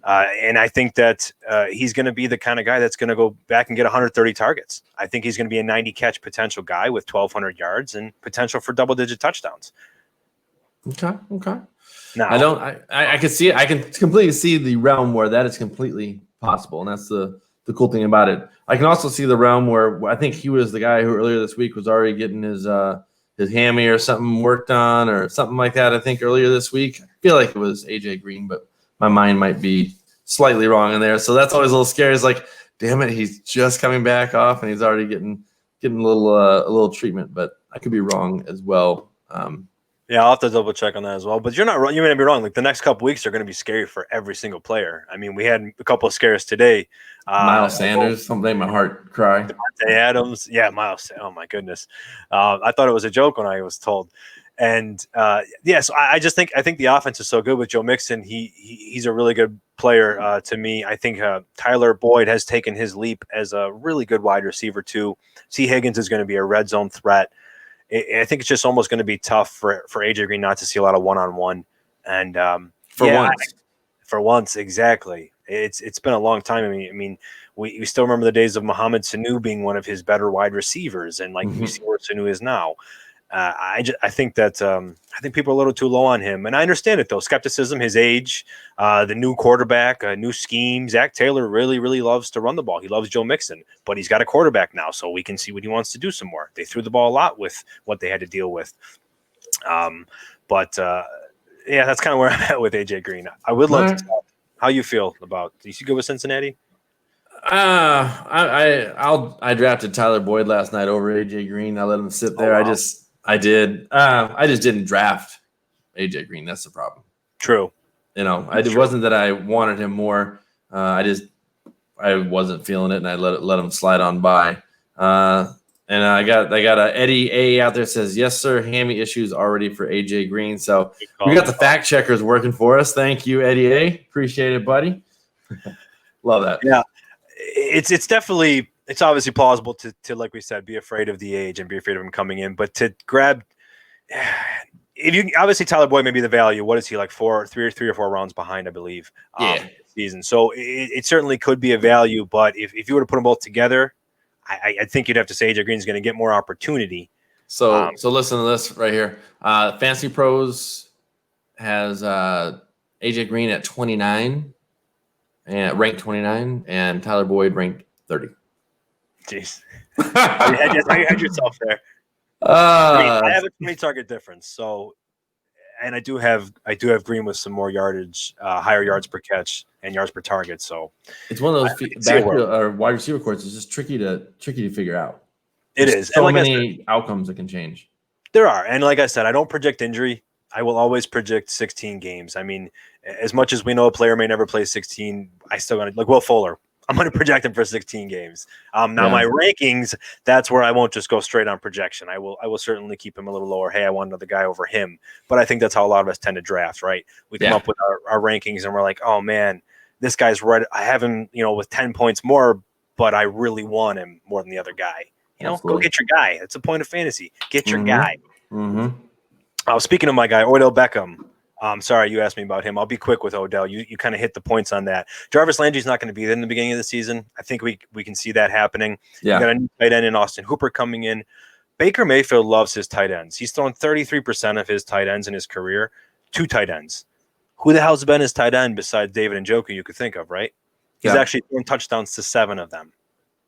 And I think that he's going to be the kind of guy that's going to go back and get 130 targets. I think he's going to be a 90-catch potential guy with 1,200 yards and potential for double-digit touchdowns. Okay. Now, I can see it. I can completely see the realm where that is completely possible, and that's the cool thing about it. I can also see the realm where I think he was the guy who earlier this week was already getting his hammy or something worked on or something like that. I think earlier this week, I feel like it was AJ Green, but my mind might be slightly wrong in there. So that's always a little scary. It's like, damn it, he's just coming back off and he's already getting a little treatment, but I could be wrong as well. Yeah, I'll have to double check on that as well. But you're not wrong. You may be wrong. Like the next couple weeks are going to be scary for every single player. I mean, we had a couple of scares today. Miles Sanders, something made my heart cry. Devontae Adams, yeah, Miles. Oh my goodness, I thought it was a joke when I was told. And so I think the offense is so good with Joe Mixon. He's a really good player to me. I think Tyler Boyd has taken his leap as a really good wide receiver too. T. Higgins is going to be a red zone threat. I think it's just almost going to be tough for AJ Green not to see a lot of one-on-one. And for once, exactly. It's been a long time. I mean, we still remember the days of Mohamed Sanu being one of his better wide receivers, and we see where Sanu is now. I think that I think people are a little too low on him, and I understand it though. Skepticism, his age, the new quarterback, new scheme. Zach Taylor really, really loves to run the ball. He loves Joe Mixon, but he's got a quarterback now, so we can see what he wants to do some more. They threw the ball a lot with what they had to deal with, yeah, that's kind of where I'm at with AJ Green. I would love to talk. How you feel about? Do you go with Cincinnati? I drafted Tyler Boyd last night over AJ Green. I let him sit there. Oh, wow. I just didn't draft AJ Green. That's the problem. True. It wasn't that I wanted him more. I wasn't feeling it, and I let him slide on by. And I got a Eddie A out there says, yes, sir, hammy issues already for AJ Green. So we got the fact checkers working for us. Thank you, Eddie A. Appreciate it, buddy. Love that. Yeah, it's definitely, it's obviously plausible to like we said, be afraid of the age and be afraid of him coming in, but to grab, if you obviously Tyler Boyd may be the value. What is he like? 3 or 4 rounds behind, I believe. Season. So it certainly could be a value, but if you were to put them both together, I think you'd have to say AJ Green's going to get more opportunity. So listen to this right here. Fantasy Pros has AJ Green at 29 and ranked 29, and Tyler Boyd ranked 30. Jeez, you had yourself there. I have a 20 target difference, so, and I do have Green with some more yardage, higher yards per catch and yards per target. So it's one of those backfield or wide receiver courts. It's just tricky to figure out. It is. So many outcomes that can change. There are, and like I said, I don't predict injury. I will always predict 16 games. I mean, as much as we know a player may never play 16, I still gonna like Will Fuller. I'm going to project him for 16 games. Now my rankings, that's where I won't just go straight on projection. I will certainly keep him a little lower. Hey, I want another guy over him. But I think that's how a lot of us tend to draft, right? We come up with our rankings and we're like, oh man, this guy's right. I have him, with 10 points more, but I really want him more than the other guy. Go get your guy. It's a point of fantasy. Get your guy. Mm-hmm. Speaking of my guy, Odell Beckham. Sorry, you asked me about him. I'll be quick with Odell. You kind of hit the points on that. Jarvis Landry's not going to be there in the beginning of the season. I think we can see that happening. Yeah. We got a new tight end in Austin Hooper coming in. Baker Mayfield loves his tight ends. He's thrown 33% of his tight ends in his career. 2 tight ends. Who the hell's been his tight end besides David Njoku you could think of, right? He's actually thrown touchdowns to 7 of them.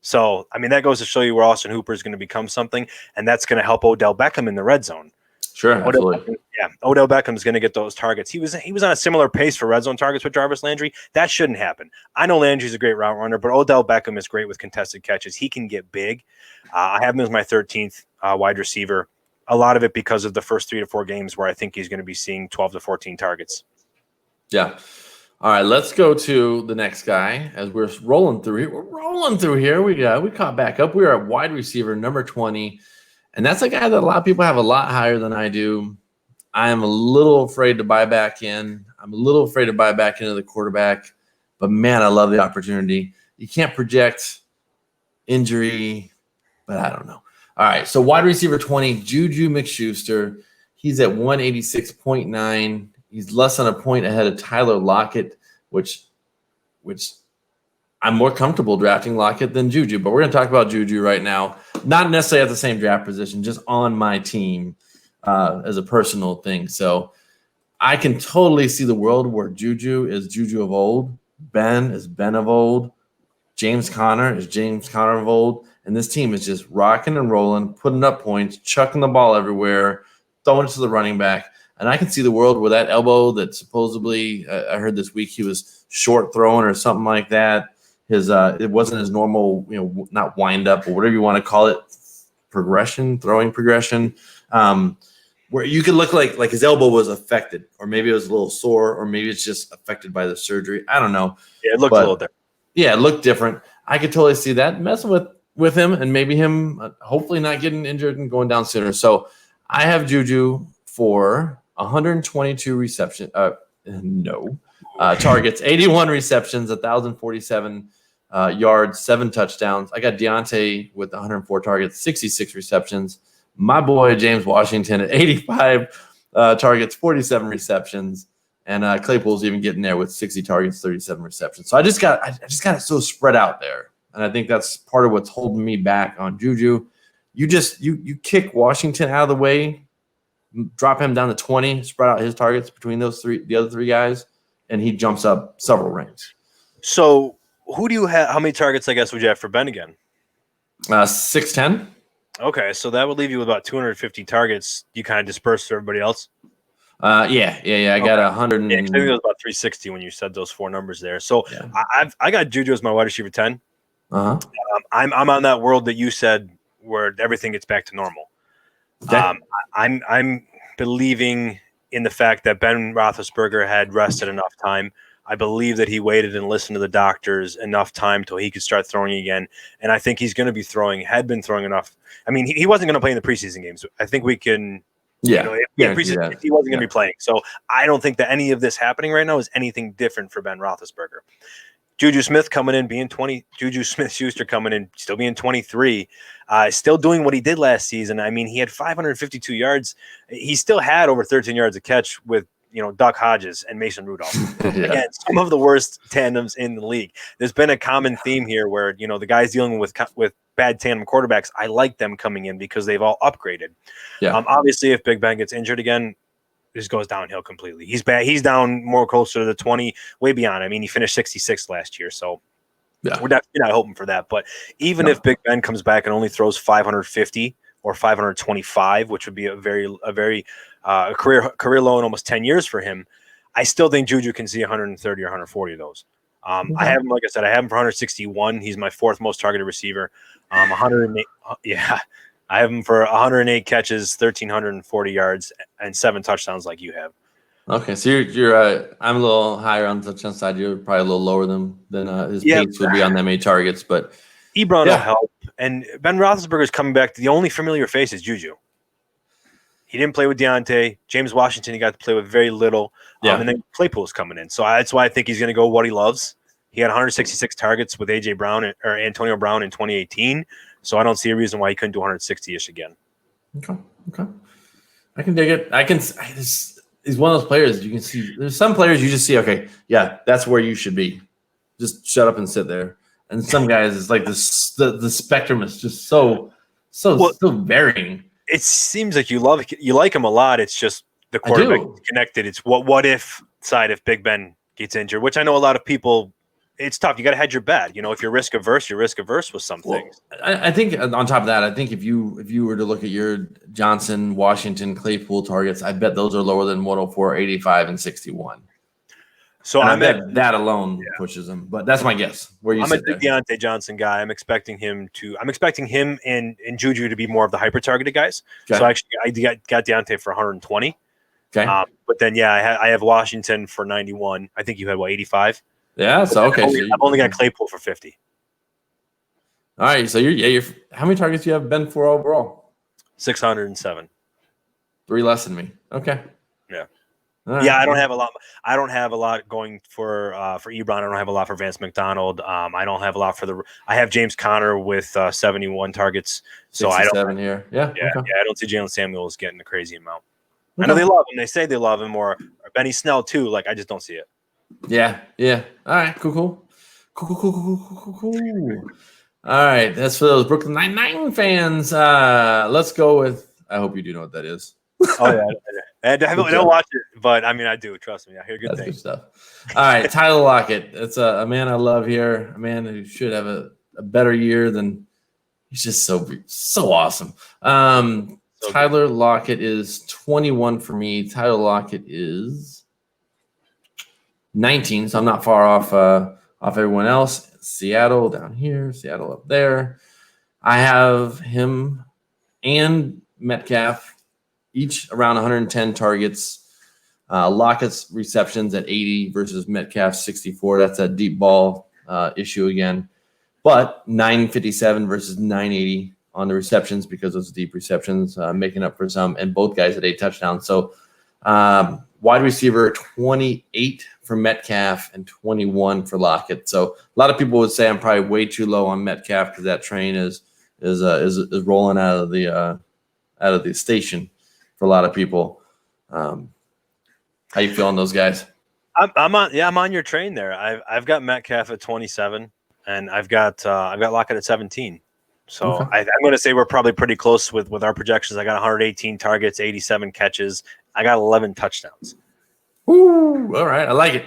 So, that goes to show you where Austin Hooper is going to become something, and that's going to help Odell Beckham in the red zone. Sure, absolutely. Odell Beckham is going to get those targets. He was on a similar pace for red zone targets with Jarvis Landry. That shouldn't happen. I know Landry's a great route runner, but Odell Beckham is great with contested catches. He can get big. I have him as my 13th wide receiver. A lot of it because of the first 3 to 4 games where I think he's going to be seeing 12 to 14 targets. Yeah. All right, let's go to the next guy as we're rolling through here. We caught back up. We are at wide receiver number 20, and that's a guy that a lot of people have a lot higher than I do. I am a little afraid to buy back in. I'm a little afraid to buy back into the quarterback, but man, I love the opportunity. You can't project injury, but I don't know. All right, so wide receiver 20, Juju Smith-Schuster. He's at 186.9. He's less than a point ahead of Tyler Lockett, which I'm more comfortable drafting Lockett than Juju. But we're going to talk about Juju right now. Not necessarily at the same draft position, just on my team as a personal thing. So I can totally see the world where Juju is Juju of old, Ben is Ben of old, James Conner is James Conner of old, and this team is just rocking and rolling, putting up points, chucking the ball everywhere, throwing it to the running back. And I can see the world where that elbow that supposedly I heard this week he was short throwing or something like that. His it wasn't his normal, not wind up or whatever you want to call it, throwing progression, where you could look like his elbow was affected, or maybe it was a little sore, or maybe it's just affected by the surgery. I don't know. Yeah, it looked a little different. Yeah, it looked different. I could totally see that messing with him, and maybe him hopefully not getting injured and going down sooner. So I have Juju for 122 reception. Targets, 81 receptions, 1,047 yards, 7 touchdowns. I got Deontay with 104 targets, 66 receptions. My boy James Washington at 85 targets, 47 receptions, and Claypool's even getting there with 60 targets, 37 receptions. So I just got it so spread out there, and I think that's part of what's holding me back on Juju. You kick Washington out of the way, drop him down to 20, spread out his targets between the other 3 guys, and he jumps up several ranks. So who do you have? How many targets, I guess, would you have for Ben again? 610. Okay, so that would leave you with about 250 targets. You kind of disperse to everybody else? Yeah. I got 100. I think it was about 360 when you said those 4 numbers there. So yeah. I got Juju as my wide receiver 10. Uh-huh. I'm on that world that you said where everything gets back to normal. Okay. I'm believing in the fact that Ben Roethlisberger had rested enough time. I believe that he waited and listened to the doctors enough time till he could start throwing again. And I think he's going to be had been throwing enough. I mean, he wasn't going to play in the preseason games. I think we can, if he wasn't going to be playing. So I don't think that any of this happening right now is anything different for Ben Roethlisberger. Juju Smith coming in, being 20, Juju Smith-Schuster coming in, still being 23, still doing what he did last season. I mean, he had 552 yards. He still had over 13 yards a catch with, Duck Hodges and Mason Rudolph. Again, some of the worst tandems in the league. There's been a common theme here where, the guys dealing with bad tandem quarterbacks, I like them coming in because they've all upgraded. Yeah. Obviously, if Big Ben gets injured again, this goes downhill completely. He's bad. He's down more closer to the 20, way beyond. I mean, he finished 66 last year, so we're definitely not hoping for that. But even if Big Ben comes back and only throws 550 or 525, which would be a very career low in almost 10 years for him, I still think Juju can see 130 or 140 of those. I have him, like I said, I have him for 161. He's my 4th most targeted receiver. 108. I have him for 108 catches, 1,340 yards, and 7 touchdowns like you have. Okay, so you're I'm a little higher on the touchdown side. You're probably a little lower than his pace would be on that many targets, but Ebron will help. And Ben Roethlisberger's coming back. The only familiar face is Juju. He didn't play with Deontay. James Washington, he got to play with very little. And then Claypool's coming in. So that's why I think he's going to go what he loves. He had 166 targets with A.J. Brown or Antonio Brown in 2018. So I don't see a reason why he couldn't do 160-ish again. Okay. I can dig it. He's one of those players you can see. There's some players you just see, okay, yeah, that's where you should be. Just shut up and sit there. And some guys, it's like the spectrum is just so varying. It seems like you like him a lot. It's just the quarterback is connected. It's what if side if Big Ben gets injured, which I know a lot of people. It's tough. You got to hedge your bet. If you're risk averse, with some things. I think on top of that, I think if you were to look at your Johnson, Washington, Claypool targets, I bet those are lower than 104, 85, and 61. So I bet that alone pushes him. But that's my guess. I'm a big Deontay Johnson guy. I'm expecting him and Juju to be more of the hyper targeted guys. Okay. So actually, I got Deontay for 120. Okay. But then I have Washington for 91. I think you had 85. Yeah, so okay. I've only got Claypool for 50. All right, so you're how many targets do you have Ben for overall? 607. 3 less than me. Okay. Yeah. Right. Yeah, I don't have a lot. I don't have a lot going for Ebron. I don't have a lot for Vance McDonald. I don't have a lot for I have James Conner with 71 targets. So I don't. Here. Yeah. Yeah. Okay. Yeah. I don't see Jalen Samuels getting a crazy amount. Okay. I know they love him. They say they love him, or Benny Snell too. I just don't see it. Yeah. All right. Cool. All right. That's for those Brooklyn Nine-Nine fans. Let's go with. I hope you do know what that is. Oh yeah. I don't watch it, but I mean I do. Trust me. I hear good things. Good stuff. All right, Tyler Lockett. It's a man I love here. A man who should have a better year than. He's just so awesome. Tyler Lockett is 21 for me. Tyler Lockett is 19, so I'm not far off everyone else. Seattle down here, Seattle up there. I have him and Metcalf each around 110 targets. Lockett's receptions at 80 versus Metcalf's 64. That's a deep ball issue again. But 957 versus 980 on the receptions because those deep receptions making up for some, and both guys at 8 touchdowns. So wide receiver 28 for Metcalf and 21 for Lockett. So a lot of people would say I'm probably way too low on Metcalf because that train is rolling out of the station for a lot of people. How you feeling those guys? I'm on your train there. I've got Metcalf at 27 and I've got Lockett at 17. So okay. I'm going to say we're probably pretty close with our projections. I got 118 targets, 87 catches. I got 11 touchdowns. Ooh, all right. I like it.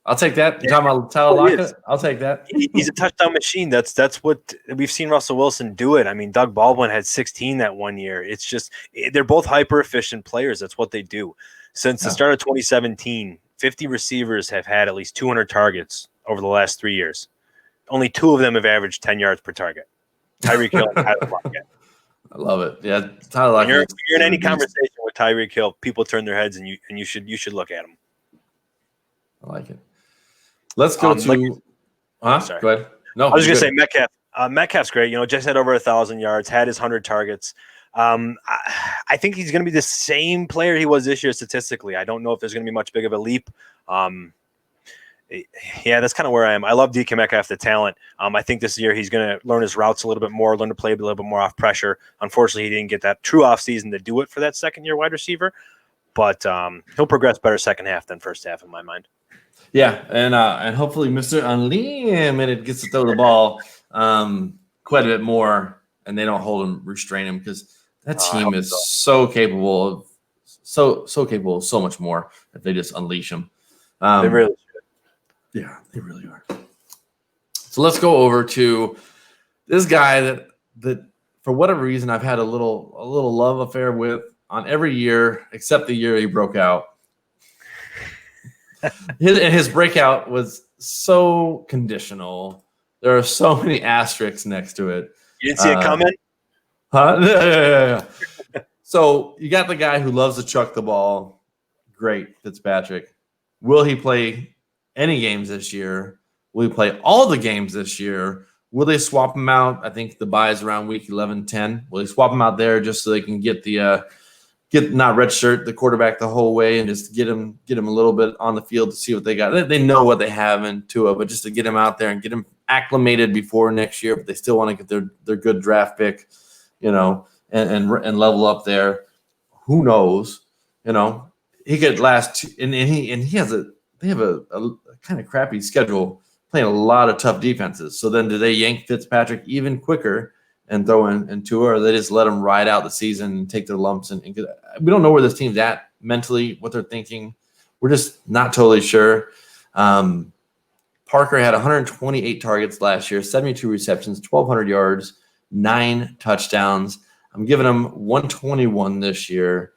I'll take that. You're talking about Tyler Lockett? I'll take that. He's a touchdown machine. That's what we've seen Russell Wilson do it. I mean, Doug Baldwin had 16 that one year. It's just they're both hyper efficient players. That's what they do. Since the start of 2017, 50 receivers have had at least 200 targets over the last 3 years. Only 2 of them have averaged 10 yards per target. Tyreek Hill and Tyler Lockett. I love it. Yeah, Tyler Lockett. You're in any conversation with Tyreek Hill, people turn their heads and you should look at him. I like it. Let's go to. Sorry. Go ahead. No, I was just gonna say Metcalf. Metcalf's great. Just had over 1,000 yards, had his 100 targets. I think he's going to be the same player he was this year statistically. I don't know if there's going to be much big of a leap. Yeah, that's kind of where I am. I love DK Metcalf, the talent. I think this year he's going to learn his routes a little bit more, learn to play a little bit more off pressure. Unfortunately, he didn't get that true offseason to do it for that second-year wide receiver. But he'll progress better second half than first half in my mind. Yeah, and hopefully Mr. Unlimited gets to throw the ball quite a bit more, and they don't hold him, restrain him, because that team is so capable of so much more if they just unleash him. They really should. Yeah, they really are. So let's go over to this guy that for whatever reason I've had a little love affair with on every year except the year he broke out. His breakout was so conditional. There are so many asterisks next to it. You didn't see it coming? Huh? Yeah. So you got the guy who loves to chuck the ball. great, Fitzpatrick. Will he play any games this year? Will he play all the games this year? Will they swap him out? I think the bye is around week 11, 10. Will they swap him out there just so they can get the not redshirt the quarterback the whole way and just get him a little bit on the field to see what they got? They know what they have in Tua, but just to get him out there and get him acclimated before next year, but they still want to get their good draft pick, and level up there. Who knows? He could last, and they have a kind of crappy schedule, playing a lot of tough defenses. So then do they yank Fitzpatrick even quicker and throw in Tua, or they just let him ride out the season and take their lumps? And we don't know where this team's at mentally, what they're thinking. We're just not totally sure. Parker had 128 targets last year, 72 receptions, 1,200 yards, 9 touchdowns. I'm giving him 121 this year,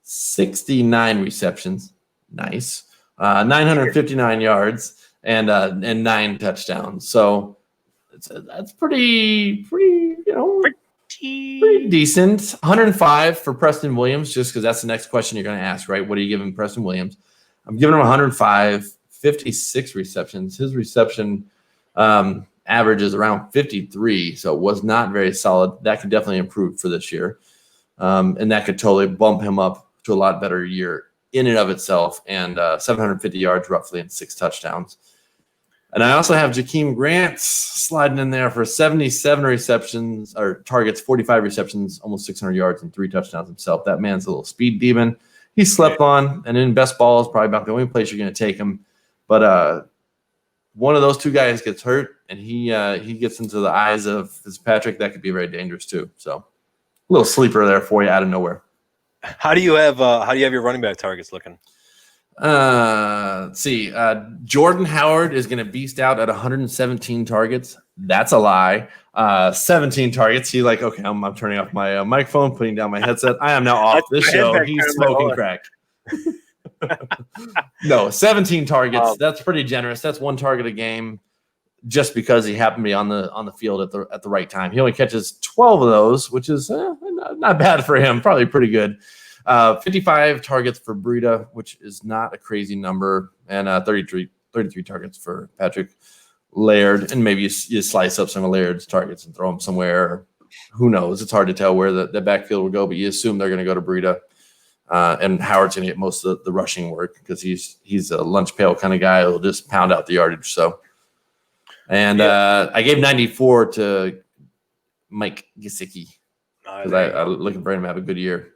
69 receptions. Nice. 959 yards and 9 touchdowns. So that's pretty decent. 105 for Preston Williams, just because that's the next question you're going to ask, right? What are you giving Preston Williams? I'm giving him 105, 56 receptions. His reception average is around 53, so it was not very solid. That could definitely improve for this year, and that could totally bump him up to a lot better year in and of itself, and 750 yards roughly and 6 touchdowns. And I also have Jakeem Grant sliding in there for 77 receptions or targets, 45 receptions, almost 600 yards and 3 touchdowns himself. That man's a little speed demon. He slept on, and in best ball is probably about the only place you're going to take him. But one of those two guys gets hurt, and he gets into the eyes of Fitzpatrick. That could be very dangerous too. So a little sleeper there for you out of nowhere. How do you have your running back targets looking? Let's see. Jordan Howard is going to beast out at 117 targets. That's a lie. 17 targets. He's like, okay, I'm turning off my microphone, putting down my headset. I am now off this show. He's smoking crack. No, 17 targets. That's pretty generous. That's 1 target a game, just because he happened to be on the field at the right time. He only catches 12 of those, which is not bad for him. Probably pretty good. 55 targets for Breida, which is not a crazy number, and 33 targets for Patrick Laird. And maybe you slice up some of Laird's targets and throw them somewhere. Who knows? It's hard to tell where the backfield will go, but you assume they're going to go to Breida. And Howard's going to get most of the rushing work because he's a lunch pail kind of guy who'll just pound out the yardage. So, and I gave 94 to Mike Gesicki because I'm looking for him to have a good year.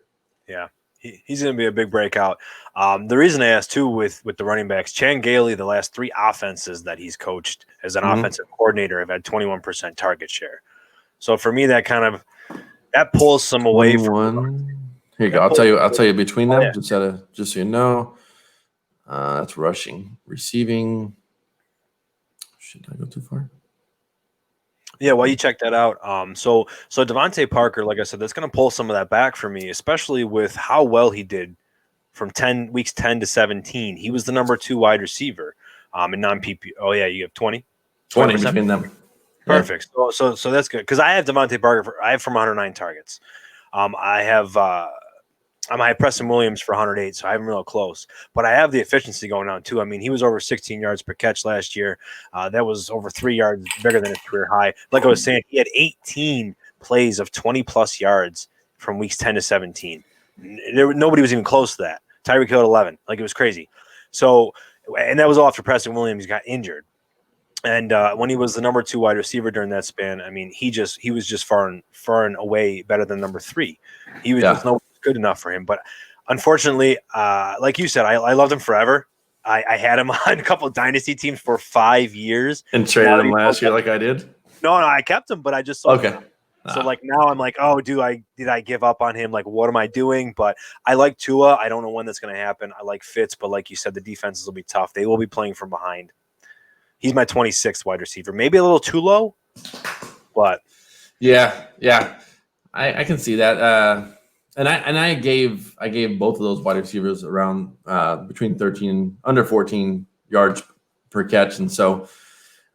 Yeah, he's going to be a big breakout. The reason I asked too with the running backs, Chan Gailey, the last 3 offenses that he's coached as an offensive coordinator have had 21% target share. So for me, that pulls some away from. Here you go. I'll tell you between them. Just so you know, that's rushing, receiving. Should I go too far? Yeah, while you check that out, so Devontae Parker, like I said, that's going to pull some of that back for me, especially with how well he did from weeks 10 to 17. He was the number 2 wide receiver in non-PP. Oh yeah, you have 20 between them. Perfect. Yeah. So that's good because I have Devontae Parker. I have from 109 targets. I have Preston Williams for 108, so I have him real close. But I have the efficiency going on too. I mean, he was over 16 yards per catch last year. That was over 3 yards bigger than his career high. Like I was saying, he had 18 plays of 20-plus yards from weeks 10 to 17. Nobody was even close to that. Tyreek Hill at 11. Like, it was crazy. So, and that was all after Preston Williams got injured. And when he was the number 2 wide receiver during that span, I mean, he was just far and away better than number 3. He was just no good enough for him. But unfortunately, like you said, I loved him forever. I had him on a couple of dynasty teams for 5 years. And traded him last year like I did? No, I kept him, but I just sold him. So like now I'm like, oh, did I give up on him? Like, what am I doing? But I like Tua. I don't know when that's going to happen. I like Fitz, but like you said, the defenses will be tough. They will be playing from behind. He's my 26th wide receiver. Maybe a little too low, but yeah, I can see that. And I gave both of those wide receivers around between 13 under 14 yards per catch, and so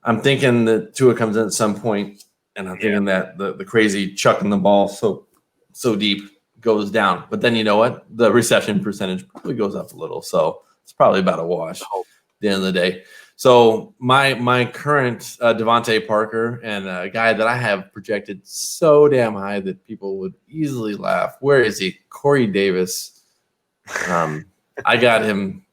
I'm thinking that Tua comes in at some point, and I'm thinking that the crazy chucking the ball so deep goes down. But then you know what? The reception percentage probably goes up a little. So it's probably about a wash at the end of the day. So my current Devontae Parker and a guy that I have projected so damn high that people would easily laugh. Where is he? Corey Davis. I got him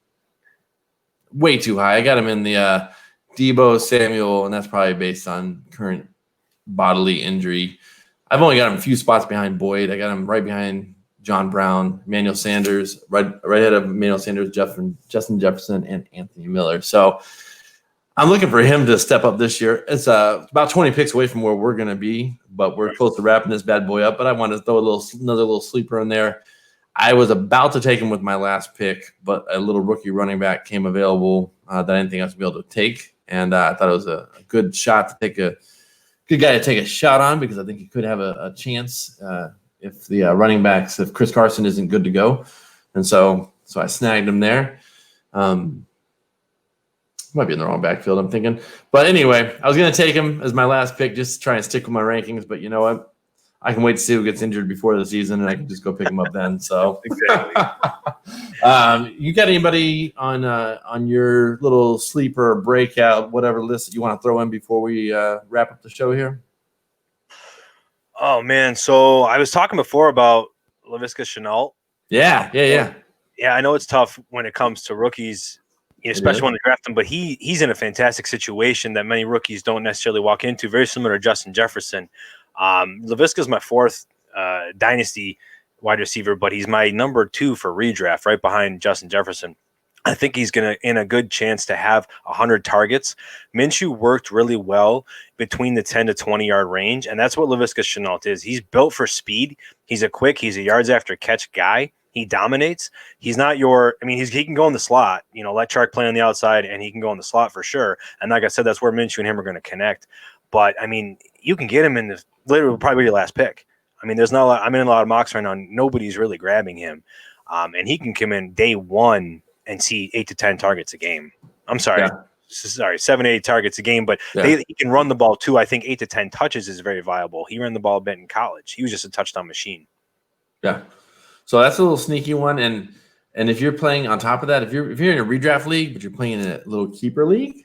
way too high. I got him in the Debo Samuel, and that's probably based on current bodily injury. I've only got him a few spots behind Boyd. I got him right behind John Brown, Emmanuel Sanders, right ahead of Emmanuel Sanders, Justin Jefferson, and Anthony Miller. So I'm looking for him to step up this year. It's about 20 picks away from where we're going to be, but we're close to wrapping this bad boy up. But I want to throw another little sleeper in there. I was about to take him with my last pick, but a little rookie running back came available that I didn't think I was going to be able to take. And I thought it was a good shot to take a good guy to take a shot on because I think he could have a chance if the running backs, if Chris Carson isn't good to go. And so I snagged him there. Might be in the wrong backfield, I'm thinking. But anyway, I was going to take him as my last pick just to try and stick with my rankings. But you know what? I can wait to see who gets injured before the season, and I can just go pick him up then. So, Exactly. You got anybody on your little sleeper breakout, whatever list that you want to throw in before we wrap up the show here? Oh man, so I was talking before about Laviska Shenault. Yeah. Yeah, I know it's tough when it comes to rookies, especially when they draft them, but he's in a fantastic situation that many rookies don't necessarily walk into, very similar to Justin Jefferson. Laviska is my fourth dynasty wide receiver, but he's my number 2 for redraft, right behind Justin Jefferson. I think he's in a good chance to have 100 targets. Minshew worked really well between the 10 to 20 yard range, and that's what Laviska Shenault is. He's built for speed. He's a yards after catch guy. He dominates. He's not he can go in the slot, let Chark play on the outside, and he can go in the slot for sure. And like I said, that's where Minshew and him are going to connect. But you can get him in the literally probably your last pick. There's not a lot. I'm in a lot of mocks right now. Nobody's really grabbing him, and he can come in day one and see 8 to 10 targets a game. I'm sorry, 7 to 8 targets a game, but he can run the ball too. I think 8 to 10 touches is very viable. He ran the ball a bit in college. He was just a touchdown machine. Yeah. So that's a little sneaky one, and if you're playing on top of that, if you're in a redraft league, but you're playing in a little keeper league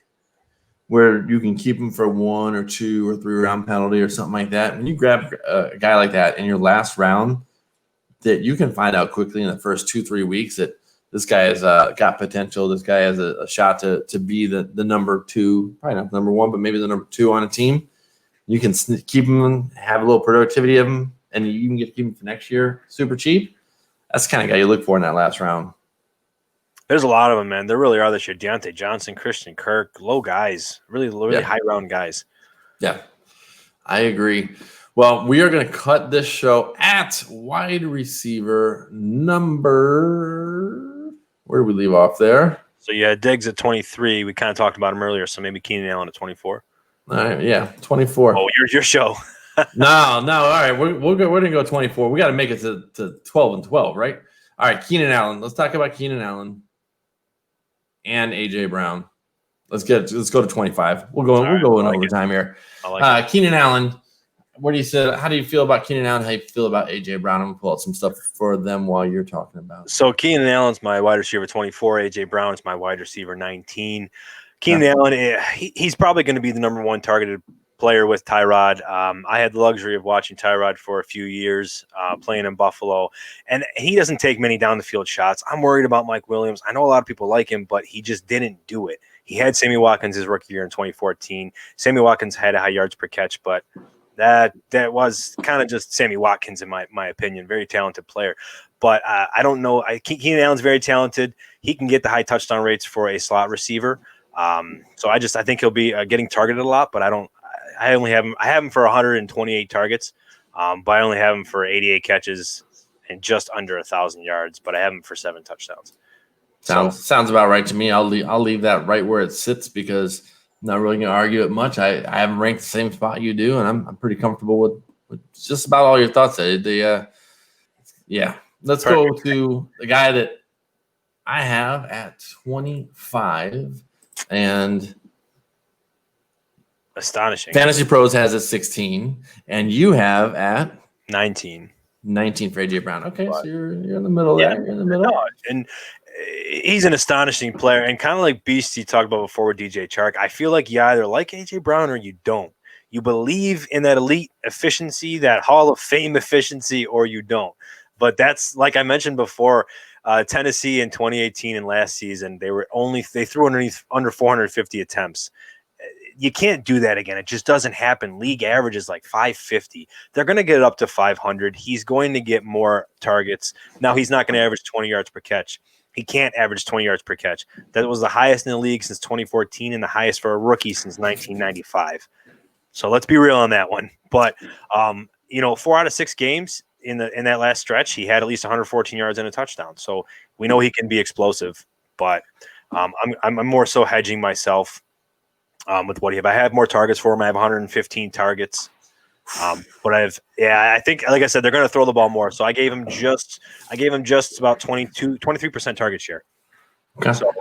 where you can keep them for 1 or 2 or 3 round penalty or something like that, when you grab a guy like that in your last round, that you can find out quickly in the first 2-3 weeks that this guy has got potential. This guy has a shot to be the number 2, probably not number 1, but maybe the number 2 on a team. You can keep him, have a little productivity of him, and you can keep him for next year super cheap. That's the kind of guy you look for in that last round. There's a lot of them, man. There really are this year. Deontay Johnson, Christian Kirk, low guys, really high round guys. Yeah, I agree. Well, we are going to cut this show at wide receiver number. Where did we leave off there? So you had Diggs at 23. We kind of talked about him earlier, so maybe Keenan Allen at 24. All right, yeah, 24. Oh, your show. No. All right, we're going to go 24. We got to make it to 12 and 12, right? All right, Keenan Allen. Let's talk about Keenan Allen and AJ Brown. Let's go to 25. We'll go in overtime here. Keenan Allen. What do you say? How do you feel about Keenan Allen? How do you feel about AJ Brown? I'm gonna pull out some stuff for them while you're talking about. So Keenan Allen's my wide receiver 24. AJ Brown is my wide receiver 19. Keenan Allen, he's probably going to be the number 1 targeted player with Tyrod. I had the luxury of watching Tyrod for a few years, playing in Buffalo, and he doesn't take many down the field shots. I'm worried about Mike Williams. I know a lot of people like him, but he just didn't do it. He had Sammy Watkins his rookie year in 2014. Sammy Watkins had a high yards per catch, but that was kind of just Sammy Watkins in my opinion. Very talented player, but I don't know. Keenan Allen's very talented. He can get the high touchdown rates for a slot receiver. So I think he'll be getting targeted a lot, but I only have him. I have him for 128 targets, but I only have him for 88 catches and just under 1,000 yards. But I have him for 7 touchdowns. Sounds about right to me. I'll leave that right where it sits because I'm not really going to argue it much. I haven't ranked the same spot you do, and I'm pretty comfortable with just about all your thoughts. Let's go to the guy that I have at 25, and astonishing. Fantasy Pros has at 16, and you have at 19. 19 for AJ Brown. Okay, so you're in the middle there. You're in the middle. No, and he's an astonishing player. And kind of like Beastie talked about before with DJ Chark, I feel like you either like AJ Brown or you don't. You believe in that elite efficiency, that Hall of Fame efficiency, or you don't. But that's, like I mentioned before, Tennessee in 2018 and last season, they threw under 450 attempts. You can't do that again. It just doesn't happen. League average is like 550. They're going to get it up to 500. He's going to get more targets. Now, he's not going to average 20 yards per catch. He can't average 20 yards per catch. That was the highest in the league since 2014 and the highest for a rookie since 1995. So let's be real on that one. But, 4 out of 6 games in that last stretch, he had at least 114 yards and a touchdown. So we know he can be explosive. But I'm more so hedging myself with what I have more targets for him. I have 115 targets. But I think, like I said, they're going to throw the ball more. So I gave him just about 23% target share. Okay. So,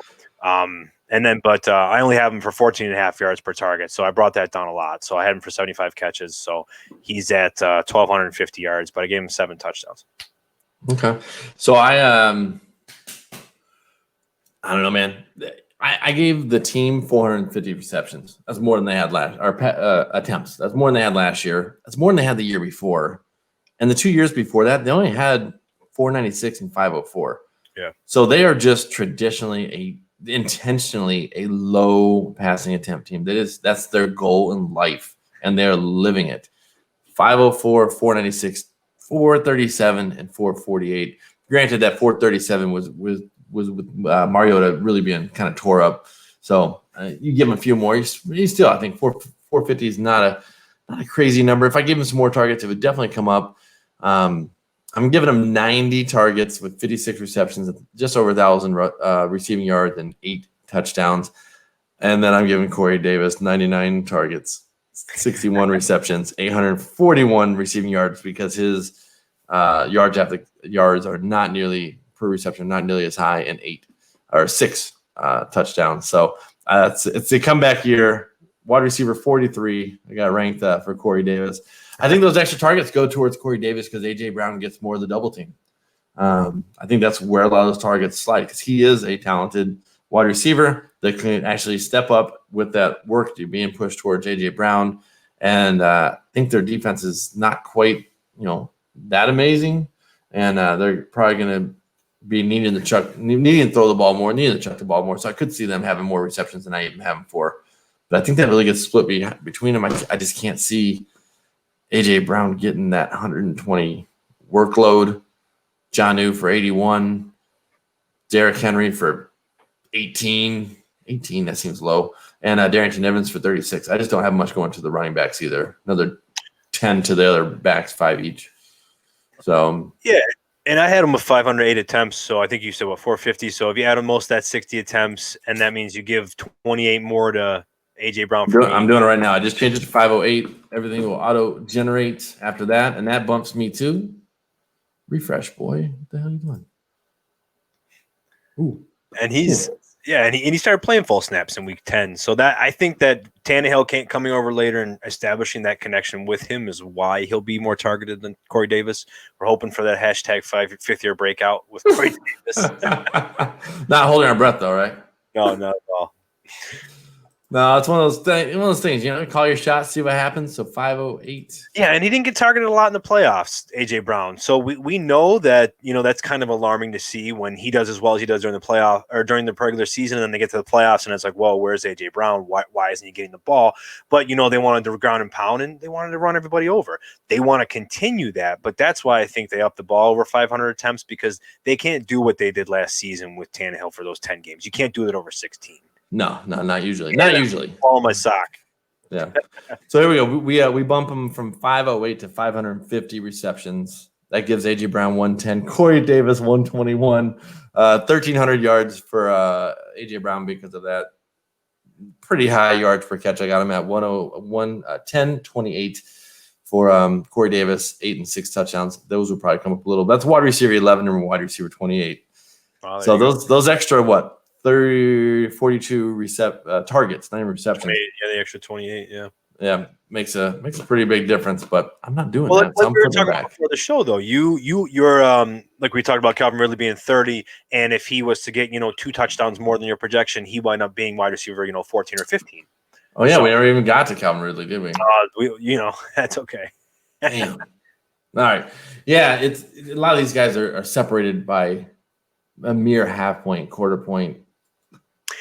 but I only have him for 14.5 yards per target. So I brought that down a lot. So I had him for 75 catches. So he's at 1,250 yards, but I gave him 7 touchdowns. Okay. So I don't know, man. I gave the team 450 receptions. That's more than they had attempts. That's more than they had last year. That's more than they had the year before. And the 2 years before that, they only had 496 and 504. Yeah. So they are just intentionally a low passing attempt team. That's their goal in life, and they're living it. 504, 496, 437, and 448. Granted, that 437 was with Mariota really being kind of tore up. So you give him a few more. He's still, I think, 450 is not a crazy number. If I give him some more targets, it would definitely come up. I'm giving him 90 targets with 56 receptions, just over 1,000 receiving yards and 8 touchdowns. And then I'm giving Corey Davis 99 targets, 61 receptions, 841 receiving yards because his yards are not nearly per reception, not nearly as high, and 6 touchdowns. So it's a comeback year. Wide receiver 43. I got ranked for Corey Davis. I think those extra targets go towards Corey Davis because A.J. Brown gets more of the double team. I think that's where a lot of those targets slide because he is a talented wide receiver that can actually step up with that work being pushed towards A.J. Brown. And I think their defense is not quite, that amazing. And they're probably going to be needing to throw the ball more, needing to chuck the ball more. So I could see them having more receptions than I even have them for. But I think that really gets split between them. I just can't see A.J. Brown getting that 120 workload. Jonnu for 81. Derrick Henry for 18. 18, that seems low. And Darrington Evans for 36. I just don't have much going to the running backs either. Another 10 to the other backs, 5 each. So yeah, and I had him with 508 attempts. So I think you said 450. So if you add him most, that's 60 attempts, and that means you give 28 more to A.J. Brown. I'm doing it right now. I just changed it to 508. Everything will auto-generate after that, and that bumps me to refresh, boy. What the hell are you doing? Ooh. And he started playing full snaps in week 10. So that I think that Tannehill coming over later and establishing that connection with him is why he'll be more targeted than Corey Davis. We're hoping for that hashtag fifth year breakout with Corey Davis. Not holding our breath though, right? No, not at all. No, it's one of those things, call your shot, see what happens. So 508. Yeah, and he didn't get targeted a lot in the playoffs, A.J. Brown. So we know that, that's kind of alarming to see when he does as well as he does during the playoff or during the regular season, and then they get to the playoffs and it's like, well, where's A.J. Brown? Why isn't he getting the ball? But, they wanted to ground and pound and they wanted to run everybody over. They want to continue that, but that's why I think they upped the ball over 500 attempts because they can't do what they did last season with Tannehill for those 10 games. You can't do that over 16. No, not usually. Not usually. All my sock. Yeah. So here we go. We bump him from 508 to 550 receptions. That gives A.J. Brown 110. Corey Davis 121. 1,300 yards for A.J. Brown because of that. Pretty high yards per catch. I got him at 10.28 for Corey Davis, 8 and 6 touchdowns. Those will probably come up a little. That's wide receiver 11 and wide receiver 28. Oh, so those extra 42 targets, not even receptions. Yeah, the extra 28, yeah. Yeah, makes a pretty big difference. But I'm not doing Well, that. So I'm we were putting it talking about back. before the show, though. You're like we talked about Calvin Ridley being 30, and if he was to get 2 touchdowns more than your projection, he wind up being wide receiver 14 or 15. Oh yeah, So- we never even got to Calvin Ridley, did we? That's okay. Damn. All right. Yeah, it's a lot of these guys are separated by a mere half point, quarter point.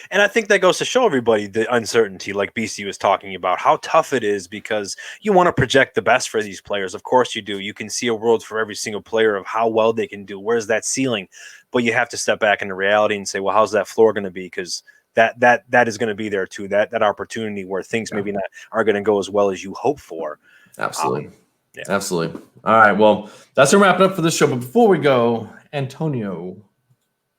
And I think that goes to show everybody the uncertainty, like BC was talking about, how tough it is, because you want to project the best for these players. Of course you do. You can see a world for every single player of how well they can do. Where's that ceiling? But you have to step back into reality and say, well, how's that floor going to be? Because that is going to be there too. That opportunity where things maybe not are going to go as well as you hope for. Absolutely. Yeah. Absolutely. All right. Well, that's a wrap it up for this show. But before we go, Antonio,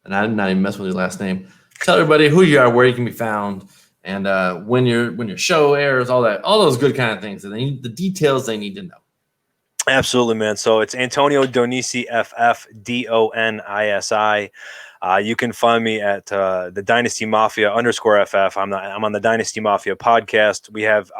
and I did not even mess with your last name. Tell everybody who you are, where you can be found, and when your show airs, all those good kind of things, and the details they need to know. Absolutely, man. So it's Antonio Donisi, FF DONISI. You can find me at the Dynasty Mafia _FF. I'm on the Dynasty Mafia podcast. We have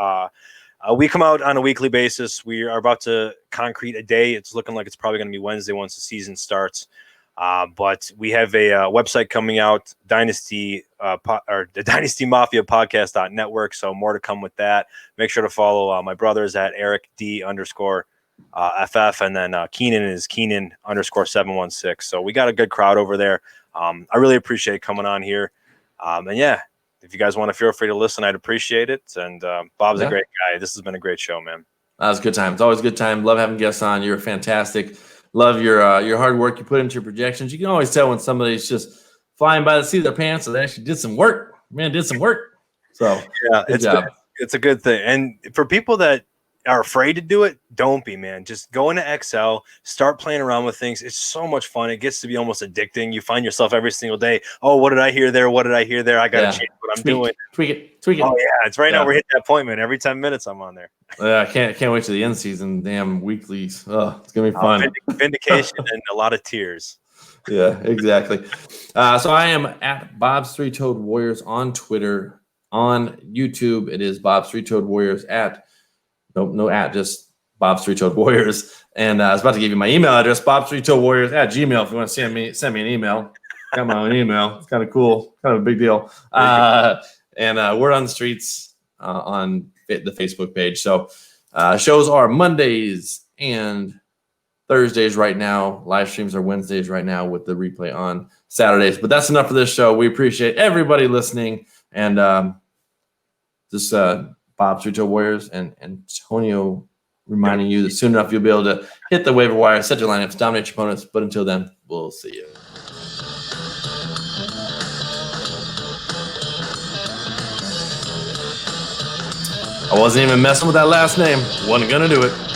we come out on a weekly basis. We are about to concrete a day. It's looking like it's probably going to be Wednesday once the season starts. But we have a website coming out, the Dynasty Mafia Podcast.network. So more to come with that. Make sure to follow my brothers at Eric D _FF, and then Keenan is Keenan _716. So we got a good crowd over there. I really appreciate coming on here. And yeah, if you guys want to feel free to listen, I'd appreciate it. And Bob's a great guy. This has been a great show, man. That was a good time. It's always a good time. Love having guests on. You're fantastic. Love your hard work you put into your projections. You can always tell when somebody's just flying by the seat of their pants, so they actually did some work. Man, did some work. So yeah, it's a good thing. And for people that are afraid to do it, don't be, man. Just go into Excel, start playing around with things. It's so much fun. It gets to be almost addicting. You find yourself every single day. Oh, what did I hear there? What did I hear there? I got to change what I'm doing. Tweak it. Oh yeah, it's right now. We're hitting that point, man. Every 10 minutes I'm on there. I can't wait to the end season. Damn weeklies. Oh, it's gonna be fun. Vindication and a lot of tears. Yeah, exactly. So I am at Bob's Three Toed Warriors on Twitter. On YouTube, it is Bob's Three Toed Warriors at just Bob's Three Toed Warriors. And I was about to give you my email address, Bob's Three Toed Warriors at Gmail. If you want to send me an email. Got my own email. It's kind of cool, kind of a big deal. And Word on the Streets on the Facebook page. So shows are Mondays and Thursdays right now. Live streams are Wednesdays right now with the replay on Saturdays. But that's enough for this show. We appreciate everybody listening. And this Bob's Three Toed Warriors and Antonio reminding you that soon enough you'll be able to hit the waiver wire, set your lineups, dominate your opponents. But until then, we'll see you. I wasn't even messing with that last name. Wasn't going to do it.